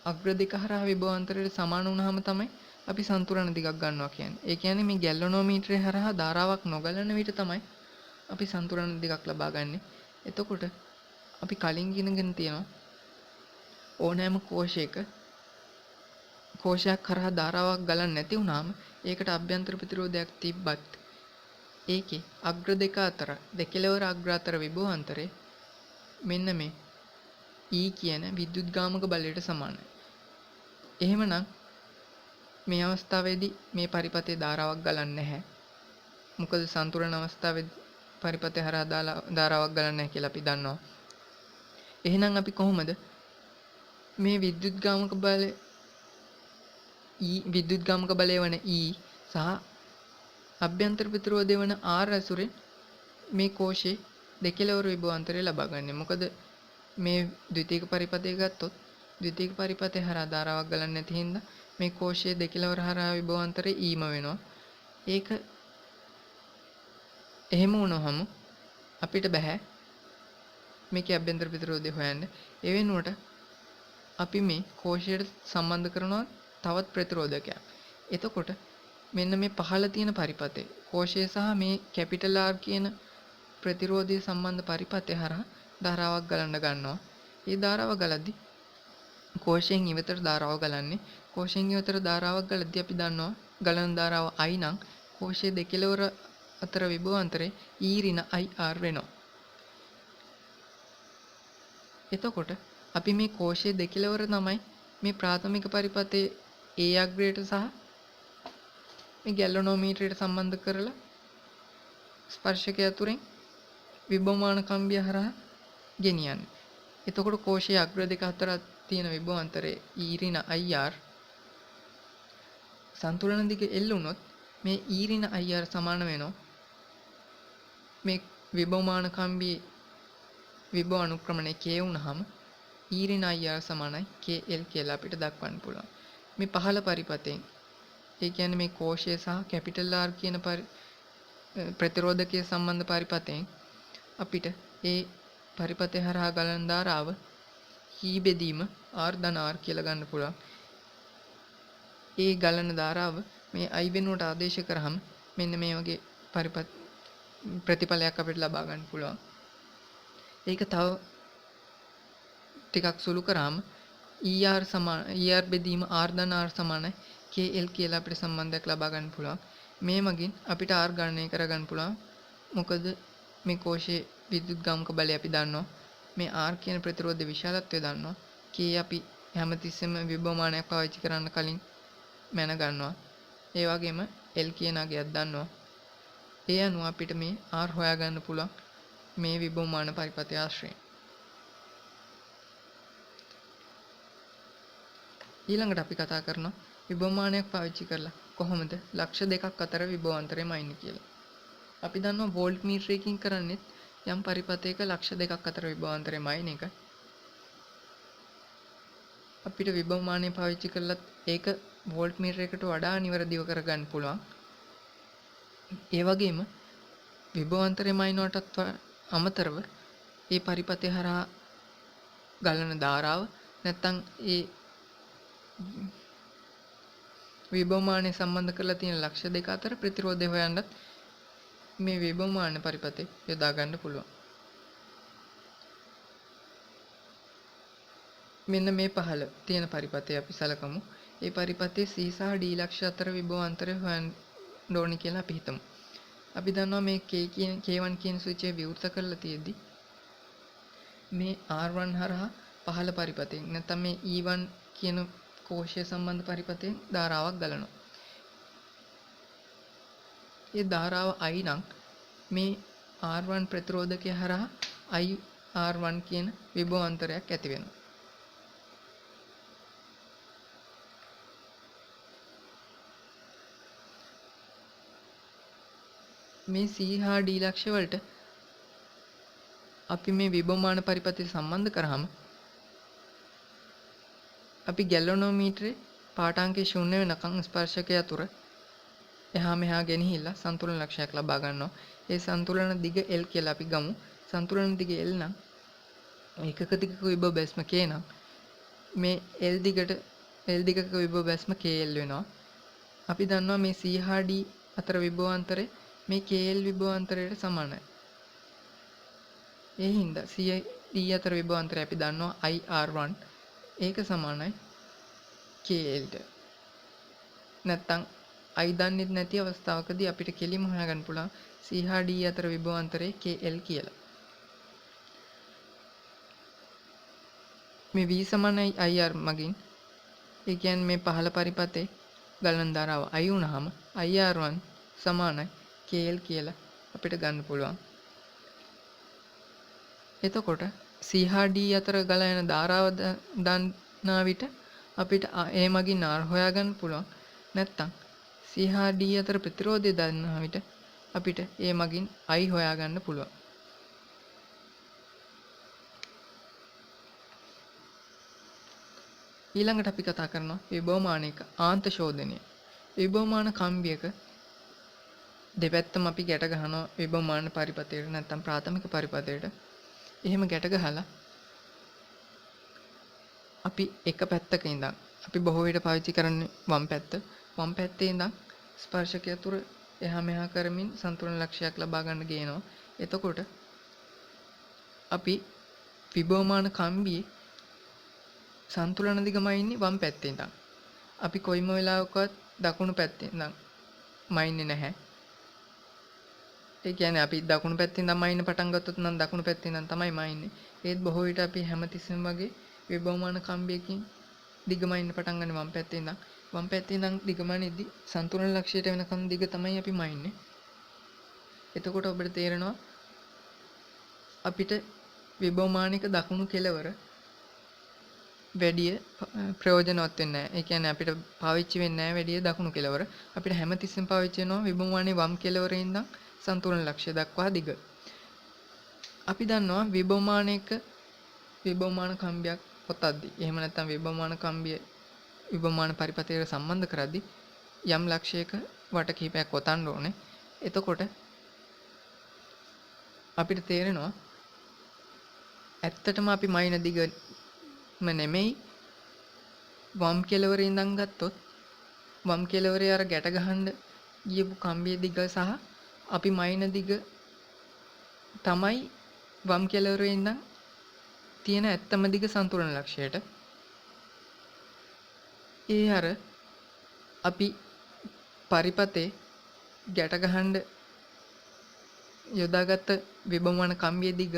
අග්‍ර දෙක හරහා විභව අන්තරයට සමාන වුණාම තමයි අපි සන්තුලන දිගක් ගන්නවා කියන්නේ. ඒ කියන්නේ මේ ගැල්වනෝමීටරය හරහා ධාරාවක් නොගලන විට තමයි අපි සන්තුලන දිගක් ලබා ගන්නෙ. එතකොට අපි කලින් ඉගෙනගෙන තියෙනවා ඕනෑම කෝෂයක් කරහා ධාරාවක් ගලන්නේ නැති වුනහම ඒකට අභ්‍යන්තර ප්‍රතිරෝධයක් තිබ්බත් ඒකේ අග්‍ර දෙක අතර දෙකලවර අග්‍ර අතර විභව අන්තරය මෙන්න මේ E කියන විද්‍යුත් ගාමක බලයට සමානයි. එහෙමනම් මේ අවස්ථාවේදී මේ පරිපථයේ ධාරාවක් ගලන්නේ නැහැ. මොකද සන්තුලන අවස්ථාවේදී පරිපථය හරහා ධාරාවක් ගලන්නේ නැහැ කියලා අපි දන්නවා. එහෙනම් අපි කොහොමද මේ විද්‍යුත් ගාමක බලය වන E සහ අභ්‍යන්තර ප්‍රතිරෝධය වන R ඇසුරෙන් මේ කෝෂයේ දෙකලවර විභව අන්තරය ලබා ගන්න. මොකද මේ ද්විතීයික පරිපථය ගත්තොත් ද්විතීයික පරිපථය හරහා ධාරාවක් ගලන්නේ නැති හින්දා මේ කෝෂයේ දෙකලවර හරහා විභව අන්තරය ඊම වෙනවා. ඒක එහෙම වුණොහම අපිට බෑ මේකේ අභ්‍යන්තර ප්‍රතිරෝධය හොයන්න. ඒ වෙනුවට අපි මේ කෝෂයට සම්බන්ධ කරනවා තවත් ප්‍රතිරෝධකයක්. එතකොට මෙන්න මේ පහළ තියෙන පරිපථය කෝෂය සහ මේ කැපිටල් R කියන ප්‍රතිරෝධය සම්බන්ධ පරිපථය හරහා ධාරාවක් ගලන්න ගන්නවා. ඒ ධාරාව ගලද්දී කෝෂයෙන් ඉවතට ධාරාව ගලන්නේ. කෝෂයෙන් ඉවතට ධාරාවක් ගලද්දී අපි දන්නවා ගලන ධාරාව I නම් කෝෂයේ දෙකලවර අතර විභව අන්තරේ E ඍණ IR වෙනවා. එතකොට අපි මේ කෝෂයේ දෙකලවර තමයි මේ ප්‍රාථමික පරිපථයේ A අග්‍රයට සහ මේ ගැල්වනෝමීටරයට සම්බන්ධ කරලා ස්පර්ශකය අතුරෙන් විභවමාන කම්බිය හරහා ගෙනියන්නේ. එතකොට කෝෂයේ අග්‍ර දෙක අතර තියෙන විභව අන්තරය E ඍණ IR සන්තුලන දිග L වුණොත් මේ E ඍණ IR සමාන වෙනවා මේ විභවමාන කම්බියේ විභව අනුක්‍රමණය K වුණාම E ඍණ IR සමානයි KL කියලා අපිට දක්වන්න පුළුවන්. මේ පහළ පරිපථයෙන් ඒ කියන්නේ මේ කෝෂය සහ කැපිටල් R කියන ප්‍රතිරෝධකයේ සම්බන්ධ පරිපථයෙන් අපිට ඒ පරිපථය හරහා ගලන ධාරාව E බෙදීම R ධන R කියලා ගන්න පුළුවන්. ඒ ගලන ධාරාව මේ I වෙනුවට ආදේශ කරාම මෙන්න මේ වගේ ප්‍රතිඵලයක් අපිට ලබා ගන්න පුළුවන්. ඒක තව ටිකක් සුළු කරාම ER බෙදීම R ධන R සමානයි KL කියලා අපිට සම්බන්ධයක් ලබා ගන්න පුළුවන්. මේ මගින් අපිට R ගණනය කරගන්න පුළුවන්. මොකද මේ කෝෂයේ විද්‍යුත් ගාමක බලය අපි දන්නවා. මේ R කියන ප්‍රතිරෝධ විශාලත්වය දන්නවා. K අපි හැමතිස්සෙම විභවමානයක් පාවිච්චි කරන්න කලින් මැන ගන්නවා. ඒ වගේම L කියන අගයක් දන්නවා. ඒ අනුව අපිට මේ R හොයාගන්න පුළුවන් මේ විභවමාන පරිපථය ආශ්‍රයෙන්. ඊළඟට අපි කතා කරනවා විභවමානයක් පාවිච්චි කරලා කොහොමද ලක්ෂ දෙකක් අතර විභව අන්තරය මයින් කියලා. අපි දන්නවා වෝල්ට් මීටරයකින් කරන්නේ යම් පරිපථයක ලක්ෂ දෙකක් අතර විභව අන්තරය මයින් එක. අපිට විභවමානය පාවිච්චි කරලත් ඒක වෝල්ට් මීටරයකට වඩා නිවැරදිව කරගන්න පුළුවන්. ඒ වගේම විභව අන්තරය මයින්වටත් අමතරව මේ පරිපථය හරහා ගලන ධාරාව නැත්නම් ඒ විභවමානය සම්බන්ධ කරලා තියෙන ලක්ෂ දෙක අතර ප්‍රතිරෝධය හොයන්නත් මේ විභවමාන පරිපථය යොදා ගන්න පුළුවන්. මෙන්න මේ පහළ තියෙන පරිපථය අපි සලකමු. ඒ පරිපථයේ C සහ D ලක්ෂ අතර විභව අන්තරය හොයන්න ඕනේ කියලා අපි හිතමු. අපි දන්නවා මේ K1 කියන ස්විචය විවෘත කරලා තියෙද්දි මේ R1 හරහා පහළ පරිපථයෙන් නැත්නම් මේ E1 කියන කෝෂය සම්බන්ධ පරිපථයෙන් ධාරාවක් ගලනවා. ඒ ධාරාව I නම් මේ R1 ප්‍රතිරෝධකය හරහා IR1 කියන විභව අන්තරයක් ඇති වෙනවා. මේ C හා D ලක්ෂ්‍ය වලට අපි මේ විභවමාන පරිපථය සම්බන්ධ කරාම අපි ගැලවනෝමීටරේ පාඨාංකය ශූන්‍ය වෙනකන් ස්පර්ශකය තුර එහා මෙහා ගෙනහිල්ලා සන්තුලන ලක්ෂයක් ලබා ගන්නවා. ඒ සන්තුලන දිග L කියලා අපි ගමු. සන්තුලන දිග L නම් ඒකක දිගක විභව බැස්ම K නම් මේ L දිගක විභව බැස්ම KL වෙනවා. අපි දන්නවා මේ C හා D අතර විභව අන්තරය මේ KL විභව අන්තරයට සමානයි. ඒ හින්දා C D අතර විභව අන්තරය අපි දන්නවා IR1 ඒක සමානයි KL ට. නැත්තම් I දන්නෙත් නැති අවස්ථාවකදී අපිට කෙලින්ම හොයාගන්න පුළුවන් C හා D අතර විභව අන්තරය KL කියලා. මේ V සමානයි IR මගින් ඒ කියන්නේ මේ පහළ පරිපථයේ ගලන ධාරාව I වුණාම IR1 සමානයි KL කියලා අපිට ගන්න පුළුවන්. එතකොට C හා D අතර ගලා යන ධාරාව දන්නා විට අපිට A මගින් R හොයාගන්න පුළුවන්. නැත්තම් C හා D අතර ප්‍රතිරෝධය දන්නා විට අපිට A මගින් I හොයාගන්න පුළුවන්. ඊළඟට අපි කතා කරනවා විභවමානයක ආන්ත ශෝධනය. විභවමාන කම්බියක දෙපැත්තම අපි ගැට ගහනවා විභවමාන පරිපථයට නැත්නම් ප්‍රාථමික පරිපථයට. එහෙම ගැට ගහලා අපි එක පැත්තක ඉඳන් අපි බොහෝ විට පාවිච්චි කරන්නේ වම් පැත්ත. වම් පැත්තේ ඉඳන් ස්පර්ශකය තුර එහා මෙහා කරමින් සන්තුලන ලක්ෂයක් ලබා ගන්න ගේනවා. එතකොට අපි විභවමාන කම්බියේ සන්තුලන දිගමයි ඉන්නේ වම් පැත්තේ ඉඳන්. අපි කොයිම වෙලාවකවත් දකුණු පැත්තේ ඉඳන් මයින්නේ නැහැ. ඒ කියන්නේ අපි දකුණු පැත්තේ ඉඳන් මයින්න පටන් ගත්තොත් නම් දකුණු පැත්තේ ඉඳන් තමයි මයින්නේ. ඒත් බොහෝ විට අපි හැමතිස්සෙම වගේ විභවමාන කම්බියකින් දිගමයින්න පටන් ගන්න වම් පැත්තේ ඉඳන්. වම් පැත්තේ ඉඳන් දිගමනින්දි සන්තුලන ලක්ෂයට වෙනකන් දිග තමයි අපි මයින්නේ. එතකොට ඔබට තේරෙනවා අපිට විභවමානික දකුණු කෙළවර වැඩි ප්‍රයෝජනවත් වෙන්නේ නැහැ. ඒ කියන්නේ අපිට පාවිච්චි වෙන්නේ නැහැ වැඩි දකුණු කෙළවර. අපිට හැමතිස්සෙම පාවිච්චි වෙනවා විභවමානයේ වම් කෙළවරේ ඉඳන් සන්තුලන ලක්ෂ්‍ය දක්වා දිග. අපි දන්නවා විභවමානයක විභවමාන කම්බියක් ඔතද්දි. එහෙම නැත්නම් විභවමාන කම්බිය විභවමාන පරිපථයට සම්බන්ධ කරද්දී යම් ලක්ෂයක වට කිහිපයක් ඔතන්න ඕනේ. එතකොට අපිට තේරෙනවා ඇත්තටම අපි මයින දිගම නෙමෙයි වම් කෙළවරේ ඉඳන් ගත්තොත් වම් කෙළවරේ අර ගැට ගහන්න ගියපු කම්බිය දිග සහ අපි මයින දිග තමයි වම් කෙළවරේ ඉඳන් තියෙන ඇත්තම දිග සන්තුලන ලක්ෂයට. ඒ අර අපි පරිපතේ ගැට ගහන්න යොදාගත්ත විභවමාන කම්බිය දිග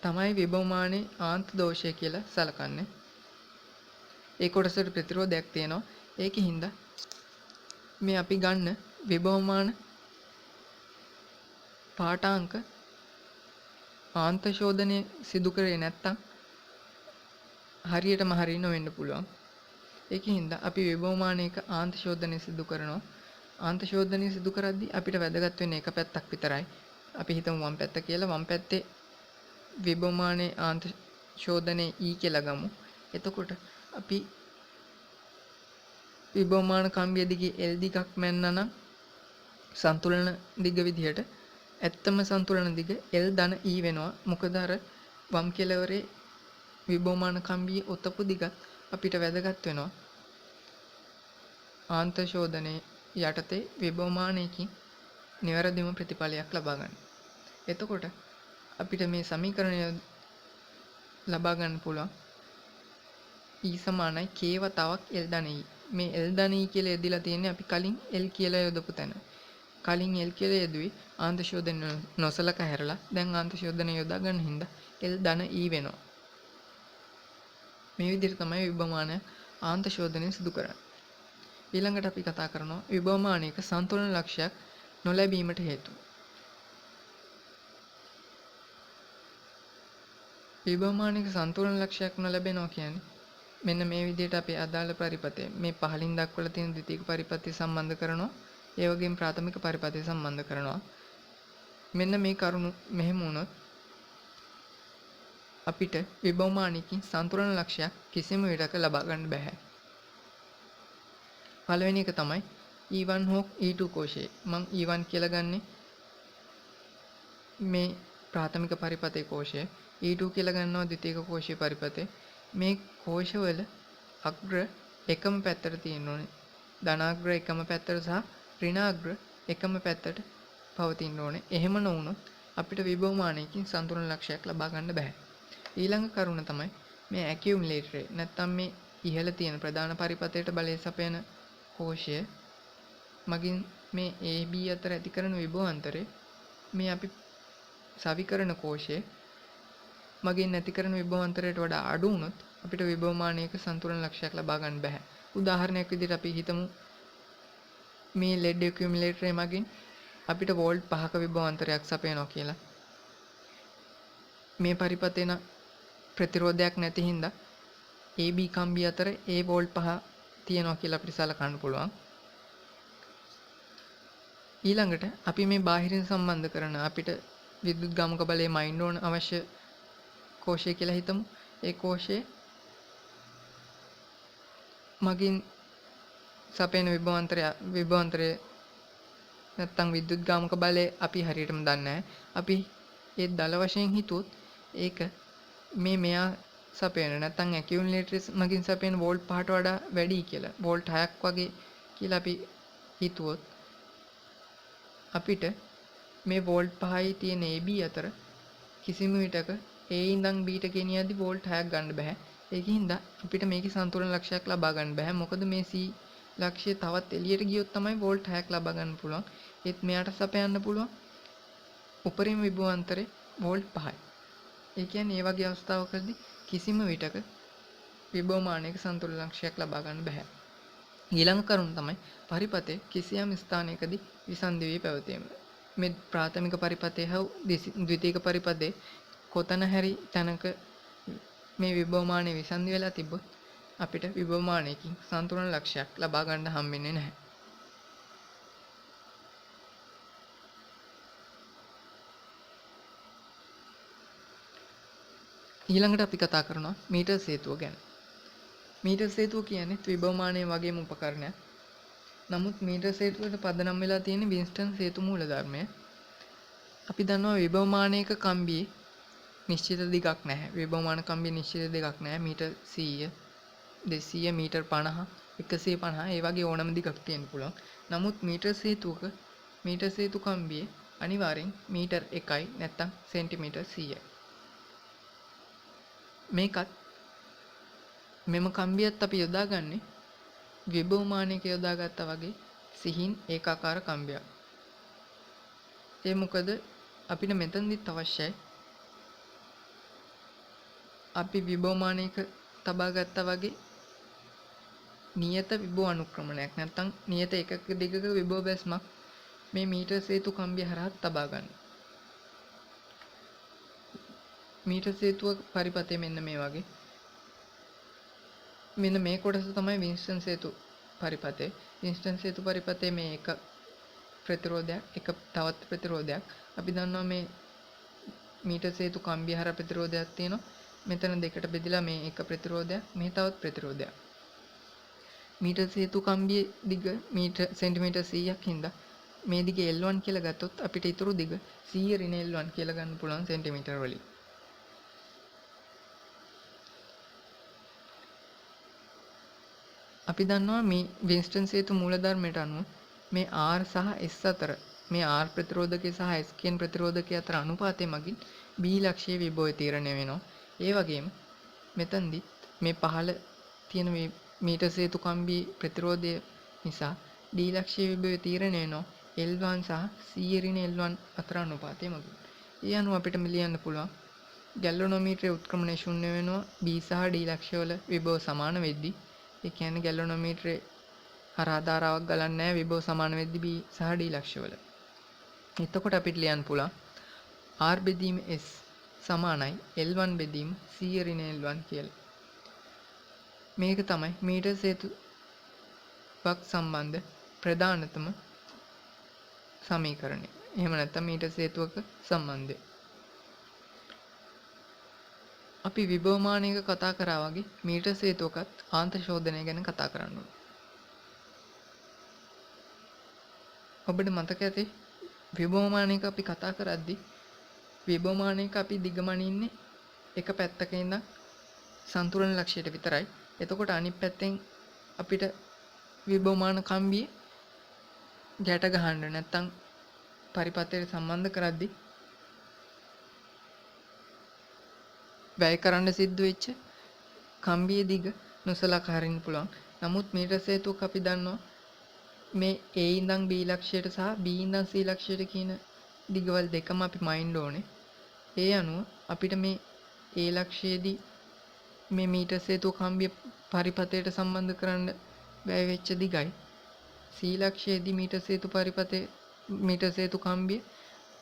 තමයි විභවමානයේ ආන්ත දෝෂය කියලා සලකන්නේ. ඒ කොටසට ප්‍රතිරෝධයක් තියෙනවා. ඒකින්ද මේ අපි ගන්න විභවමාන පාඨාංක ආන්ත ශෝධනය සිදු කරේ නැත්තම් හරියටම හරිය නොවෙන්න පුළුවන්. ඒකින්ද අපි විභවමානයක ආන්ත ශෝධනය සිදු කරනවා. ආන්ත ශෝධනය සිදු කරද්දී අපිට වැදගත් වෙන්නේ එක පැත්තක් විතරයි. අපි හිතමු වම් පැත්ත කියලා. වම් පැත්තේ විභවමානයේ ආන්ත ශෝධනයේ E කියලා ගමු. එතකොට අපි විභවමාන කම්බිය දිගේ L දිගක් මැන්නනම් සන්තුලන දිග විදිහට ඇත්තම සන්තුලන දිග L ධන E වෙනවා. මොකද අර වම් කෙළවරේ විභවමාන කම්බියේ ඔතපු දිගත් අපිට වැදගත් වෙනවා. ආන්ත ශෝධනයේ යටතේ විභවමානයකින් නිවැරදිම ප්‍රතිඵලයක් ලබා ගන්න. එතකොට අපිට මේ සමීකරණය ලබා ගන්න පුළුවන් E සමානයි K වතාවක් L ධන E. මේ L ධන E කියලා යෙදিলা තියෙන්නේ අපි කලින් L කියලා යොදපු තැන. කලින් L කියලා යෙදුවේ ආන්ත ශෝධන නොසලකා හැරලා දැන් ආන්ත ශෝධන යොදා ගන්න හින්දා L ධන E වෙනවා. මේ විදිහට තමයි විභවමාන ආන්ත ශෝධනය සිදු කරන්නේ. ඊළඟට අපි කතා කරනවා විභවමානයක සන්තුලන ලක්ෂයක් නොලැබීමට හේතුව. විභවමානයක සන්තුලන ලක්ෂයක් නොලැබෙනවා කියන්නේ මෙන්න මේ විදිහට අපේ අදාළ පරිපථය මේ පහලින් දක්වලා තියෙන ද්විතීයික පරිපථය සම්බන්ධ කරනවා. ඒ වගේම ප්‍රාථමික පරිපථය සම්බන්ධ කරනවා. මෙන්න මේ කරුණු මෙහෙම වුණොත් අපිට විභවමානයකින් සන්තුලන ලක්ෂයක් කිසිම විටක ලබා ගන්න බෑ. පළවෙනි එක තමයි E1 හෝ E2 කෝෂය. මම E1 කියලා ගන්නෙ මේ ප්‍රාථමික පරිපථයේ කෝෂය. E2 කියලා ගන්නවා ද්විතීයික කෝෂයේ පරිපථය. මේ කෝෂවල අග්‍ර එකම පැත්තට තියෙන්න ඕනේ. ධනාග්‍ර එකම පැත්තට සහ ඍණාග්‍ර එකම පැත්තට පවතින්න ඕනේ. එහෙම නොවුනොත් අපිට විභවමානයකින් සන්තුලන ලක්ෂයක් ලබා ගන්න බෑ. ඊළඟ කරුණ තමයි මේ ඇකියුමුලේටර් නැත්තම් මේ ඉහළ තියෙන ප්‍රධාන පරිපථයට බලය සපයන කෝෂය මගින් මේ AB අතර ඇති කරන විභවාන්තරය මේ අපි සවිකරණ කෝෂය මගින් නැති කරන විභවාන්තරයට වඩා අඩු වුණොත් අපිට විභවමානයක සන්තුලන ලක්ෂයක් ලබා ගන්න බෑ. උදාහරණයක් විදිහට අපි හිතමු මේ ලෙඩ් ඇකියුමුලේටරය මගින් අපිට වෝල්ට් 5ක විභවාන්තරයක් සපයනවා කියලා. මේ පරිපථේන ප්‍රතිරෝධයක් නැති හින්දා AB කම්බිය අතර ඒ වෝල්ට් 5 තියෙනවා කියලා අපිට සලකන්න පුළුවන්. ඊළඟට අපි මේ බාහිරින් සම්බන්ධ කරන අපිට විද්‍යුත් ගාමක බලයේ මයින්ඩ් ඕන අවශ්‍ය කෝෂය කියලා හිතමු. ඒ කෝෂයේ මගින් සපයන විභවාන්තරය නැත්තම් විද්‍යුත් ගාමක බලය අපි හරියටම දන්නේ නැහැ. අපි ඒ දල වශයෙන් හිතුවොත් ඒක මෙයා සපයන නැත්තම් ඇකියුමුලේටර් මගින් සපයන වෝල්ට් 5ට වඩා වැඩි කියලා. වෝල්ට් 6ක් වගේ කියලා අපි හිතුවොත් අපිට මේ වෝල්ට් 5යි තියෙන AB අතර කිසිම විටක A ඉඳන් B ට ගෙනියද්දි වෝල්ට් 6ක් ගන්න බෑ. ඒකින්ද අපිට මේකේ සන්තුලන ලක්ෂයක් ලබා ගන්න බෑ. මොකද මේ C ලක්ෂය තවත් එළියට ගියොත් තමයි වෝල්ට් 6ක් ලබා ගන්න පුළුවන්. ඒත් මෙයාට සපයන්න පුළුවන් උපරිම විභවාන්තරේ වෝල්ට් 5යි. ඒ කියන්නේ මේ වගේ අවස්ථාවකදී කිසිම විටක විභවමානයක සන්තුලන ලක්ෂයක් ලබා ගන්න බෑ. ඊළඟ කරුණ තමයි පරිපථයේ කිසියම් ස්ථානයකදී විසන්ධි වී පැවතීම. මේ ප්‍රාථමික පරිපථයේ හා ද්විතීයික පරිපථයේ කොතන හැරි තැනක මේ විභවමානය විසන්ධි වෙලා තිබ්බොත් අපිට විභවමානයකින් සන්තුලන ලක්ෂයක් ලබා ගන්න හම්බෙන්නේ නැහැ. ඊළඟට අපි කතා කරනවා මීටර් සේතුව ගැන. මීටර් සේතුව කියන්නේ විභවමානය වගේම උපකරණයක්. නමුත් මීටර් සේතුවට පදනම් වෙලා තියෙන වින්ස්ටන් සේතු මූලධර්මය. අපි දන්නවා විභවමානයක කම්බියේ නිශ්චිත දිගක් නැහැ. විභවමාන කම්බියේ නිශ්චිත දිගක් නැහැ. මීටර් 100, 200, මීටර් 50, 150 ඒ වගේ ඕනම දිගක් තියෙන්න පුළුවන්. නමුත් මීටර් සේතු කම්බියේ අනිවාර්යෙන් මීටර් 1යි නැත්තම් සෙන්ටිමීටර් 100යි. මේකත් මෙම කම්බියත් අපි යොදාගන්නේ විභවමානයක යොදාගත්තා වගේ සිහින් ඒකාකාර කම්බියක්. ඒ මොකද අපිට මෙතනදිත් අවශ්‍යයි අපි විභවමානයක තබා ගත්තා වගේ නියත විභව අනුක්‍රමණයක් නැත්නම් නියත එකක දිගක විභව බැස්මක් මේ මීටර් සේතු කම්බිය හරහා තබා ගන්න. මීටර් සේතුව පරිපථය මෙන්න මේ වගේ. මෙන්න මේ කොටස තමයි වින්ස්ටන් සේතු පරිපථය. වින්ස්ටන් සේතු පරිපථයේ මේ එක ප්‍රතිරෝධයක් එක තවත් ප්‍රතිරෝධයක්. අපි දන්නවා මේ මීටර් සේතු කම්බිය හරහා ප්‍රතිරෝධයක් තියෙනවා. මෙතන දෙකට බෙදලා මේ එක ප්‍රතිරෝධයක් මේ තවත් ප්‍රතිරෝධයක්. මීටර් සේතු කම්බියේ දිග සෙන්ටිමීටර් 100ක් හින්දා මේ දිග L1 කියලා ගත්තොත් අපිට ඊතුරු දිග 100 ඍණ L1 කියලා ගන්න පුළුවන් සෙන්ටිමීටර් වලින්. අපි දන්නවා මේ වින්ස්ටන් සේතු මූලධර්මයට අනුව මේ R සහ S අතර මේ R ප්‍රතිරෝධකය සහ S කියන ප්‍රතිරෝධකය අතර අනුපාතය මගින් B ලක්ෂයේ විභවය තීරණය වෙනවා. ඒ වගේම මෙතනදිත් මේ පහළ තියෙන මේ මීටර් සේතු කම්බියේ ප්‍රතිරෝධය නිසා D ලක්ෂයේ විභවය තීරණය වෙනවා L1 සහ 100 ඍණ L1 අතර අනුපාතය මගින්. ඒ අනුව අපිට ලියන්න පුළුවන් ගැලවනෝමීටරයේ උත්ක්‍රමණය ශූන්‍ය වෙනවා B සහ D ලක්ෂවල විභව සමාන වෙද්දී. ඒ කියන්නේ ගැලවනෝමීටරේ හරහා ධාරාවක් ගලන්නේ නැහැ විභව සමාන වෙද්දී B සහ D ලක්ෂවල. එතකොට අපිට ලියන්න පුළුවන් R බෙදීම S සමානයි L1 බෙදීම 100 ඍණ L1 කියලා. මේක තමයි මීටර් සේතුවක් සම්බන්ධ ප්‍රධානතම සමීකරණය. එහෙම නැත්නම් මීටර් සේතුවක සම්බන්ධය. අපි විභවමානයක කතා කරා වගේ මීටර් සේතුවකත් ආන්තර ශෝධනය ගැන කතා කරන්න ඕනේ. ඔබට මතක ඇති විභවමානයක අපි කතා කරද්දී විභවමානයක අපි දිගමනින්නේ එක පැත්තක ඉඳන් සන්තුලන ලක්ෂයට විතරයි. එතකොට අනිත් පැත්තෙන් අපිට විභවමාන කම්බියේ ගැට ගහන්න නැත්නම් පරිපථයට සම්බන්ධ කරද්දී වැය කරන්න සිද්ධ වෙච්ච කම්බියේ දිග නොසලකා හරින්න පුළුවන්. නමුත් මීටර් සේතුවක අපි දන්නවා මේ A ඉඳන් B ලක්ෂයට සහ B ඉඳන් C ලක්ෂයට කියන දිගවල් දෙකම අපි මයින්ඩ් ඕනේ. ඒ අනුව අපිට මේ A ලක්ෂයේදී මේ මීටර් සේතුව කම්බිය පරිපථයට සම්බන්ධ කරන්න වැය වෙච්ච දිගයි C ලක්ෂයේදී මීටර් සේතු කම්බිය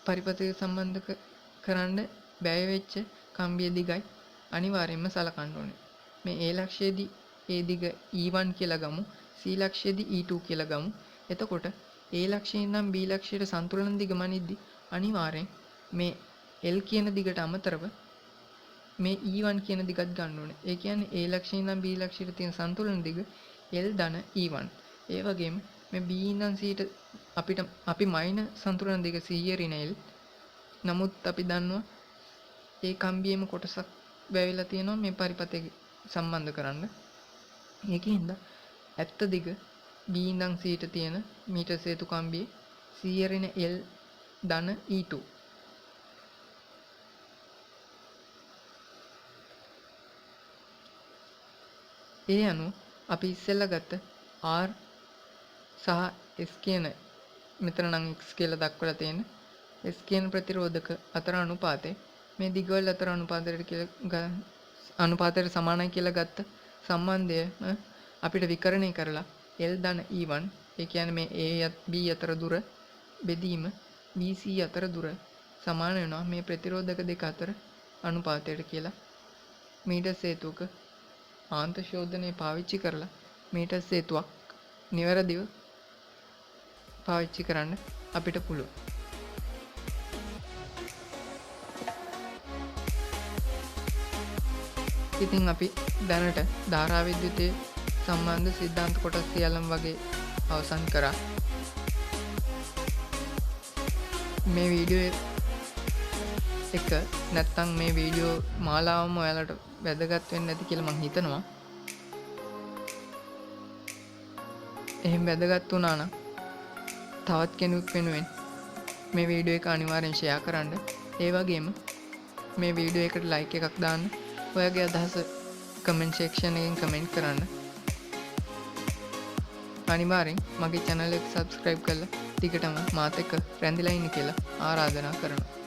පරිපථයට සම්බන්ධ කරන්න වැය වෙච්ච කම්බිය දිගයි අනිවාර්යයෙන්ම සලකන්න ඕනේ. මේ A ලක්ෂයේදී ඒ දිග E1 කියලා ගමු. C ලක්ෂයේදී E2 කියලා ගමු. එතකොට A ලක්ෂයෙන් නම් B ලක්ෂයට සන්තුලන දිග මනිද්දි අනිවාර්යෙන් මේ L කියන දිගට අමතරව මේ E1 කියන දිගත් ගන්න ඕනේ. ඒ කියන්නේ A ලක්ෂයෙන් නම් B ලක්ෂයට තියෙන සන්තුලන දිග L ධන E1. ඒ වගේම මේ B ඉඳන් C ට අපි මයින සන්තුලන දිග 100 ඍණ L. නමුත් අපි දන්නවා ඒ කම්බියේම කොටසක් වැවිලා තියෙනවා මේ පරිපථය සම්බන්ධ කරන්න. ඒකින්ද ඇත්ත දිග B ඉඳන් C ට තියෙන මීටර් සේතු කම්බියේ 100 ඍණ L ධන E2. ඒ අනුව අපි ඉස්සෙල්ලා ගත්ත R සහ S කියන මෙතන නම් X කියලා දක්වලා තියෙන S කියන ප්‍රතිරෝධක අතර අනුපාතය මේ දිගවල අතර අනුපාතයට සමානයි කියලා ගත්ත සම්බන්ධය අපිට විකරණය කරලා L ධන E1 ඒ කියන්නේ මේ A B අතර දුර බෙදීම BC අතර දුර සමාන වෙනවා මේ ප්‍රතිරෝධක දෙක අතර අනුපාතයට කියලා මීටර් සේතුවක ආන්තර ශෝධනය පාවිච්චි කරලා මීටර් සේතුවක් නිවැරදිව පාවිච්චි කරන්න අපිට පුළුවන්. ඉතින් අපි දැනට ධාරා විද්‍යුතය සම්බන්ධ සිද්ධාන්ත කොටස් සියල්ලම වගේ අවසන් කරා. මේ වීඩියෝ එක නැත්තම් මේ වීඩියෝ මාලාවම ඔයාලට වැදගත් වෙන්නේ නැති කියලා මම හිතනවා. එහෙම වැදගත් වුණා නම් තවත් කෙනෙක් වෙනුවෙන් මේ වීඩියෝ එක අනිවාර්යෙන් ෂෙයා කරන්න. ඒ වගේම මේ වීඩියෝ එකට ලයික් එකක් දාන්න. ඔයාගේ අදහස කමෙන්ට් සෙක්ෂන් එකෙන් කමෙන්ට් කරන්න. අනිවාර්යෙන් මගේ channel එක subscribe කරලා ටිකටම මාත් එක්ක රැඳිලා ඉන්න කියලා ආරාධනා කරනවා.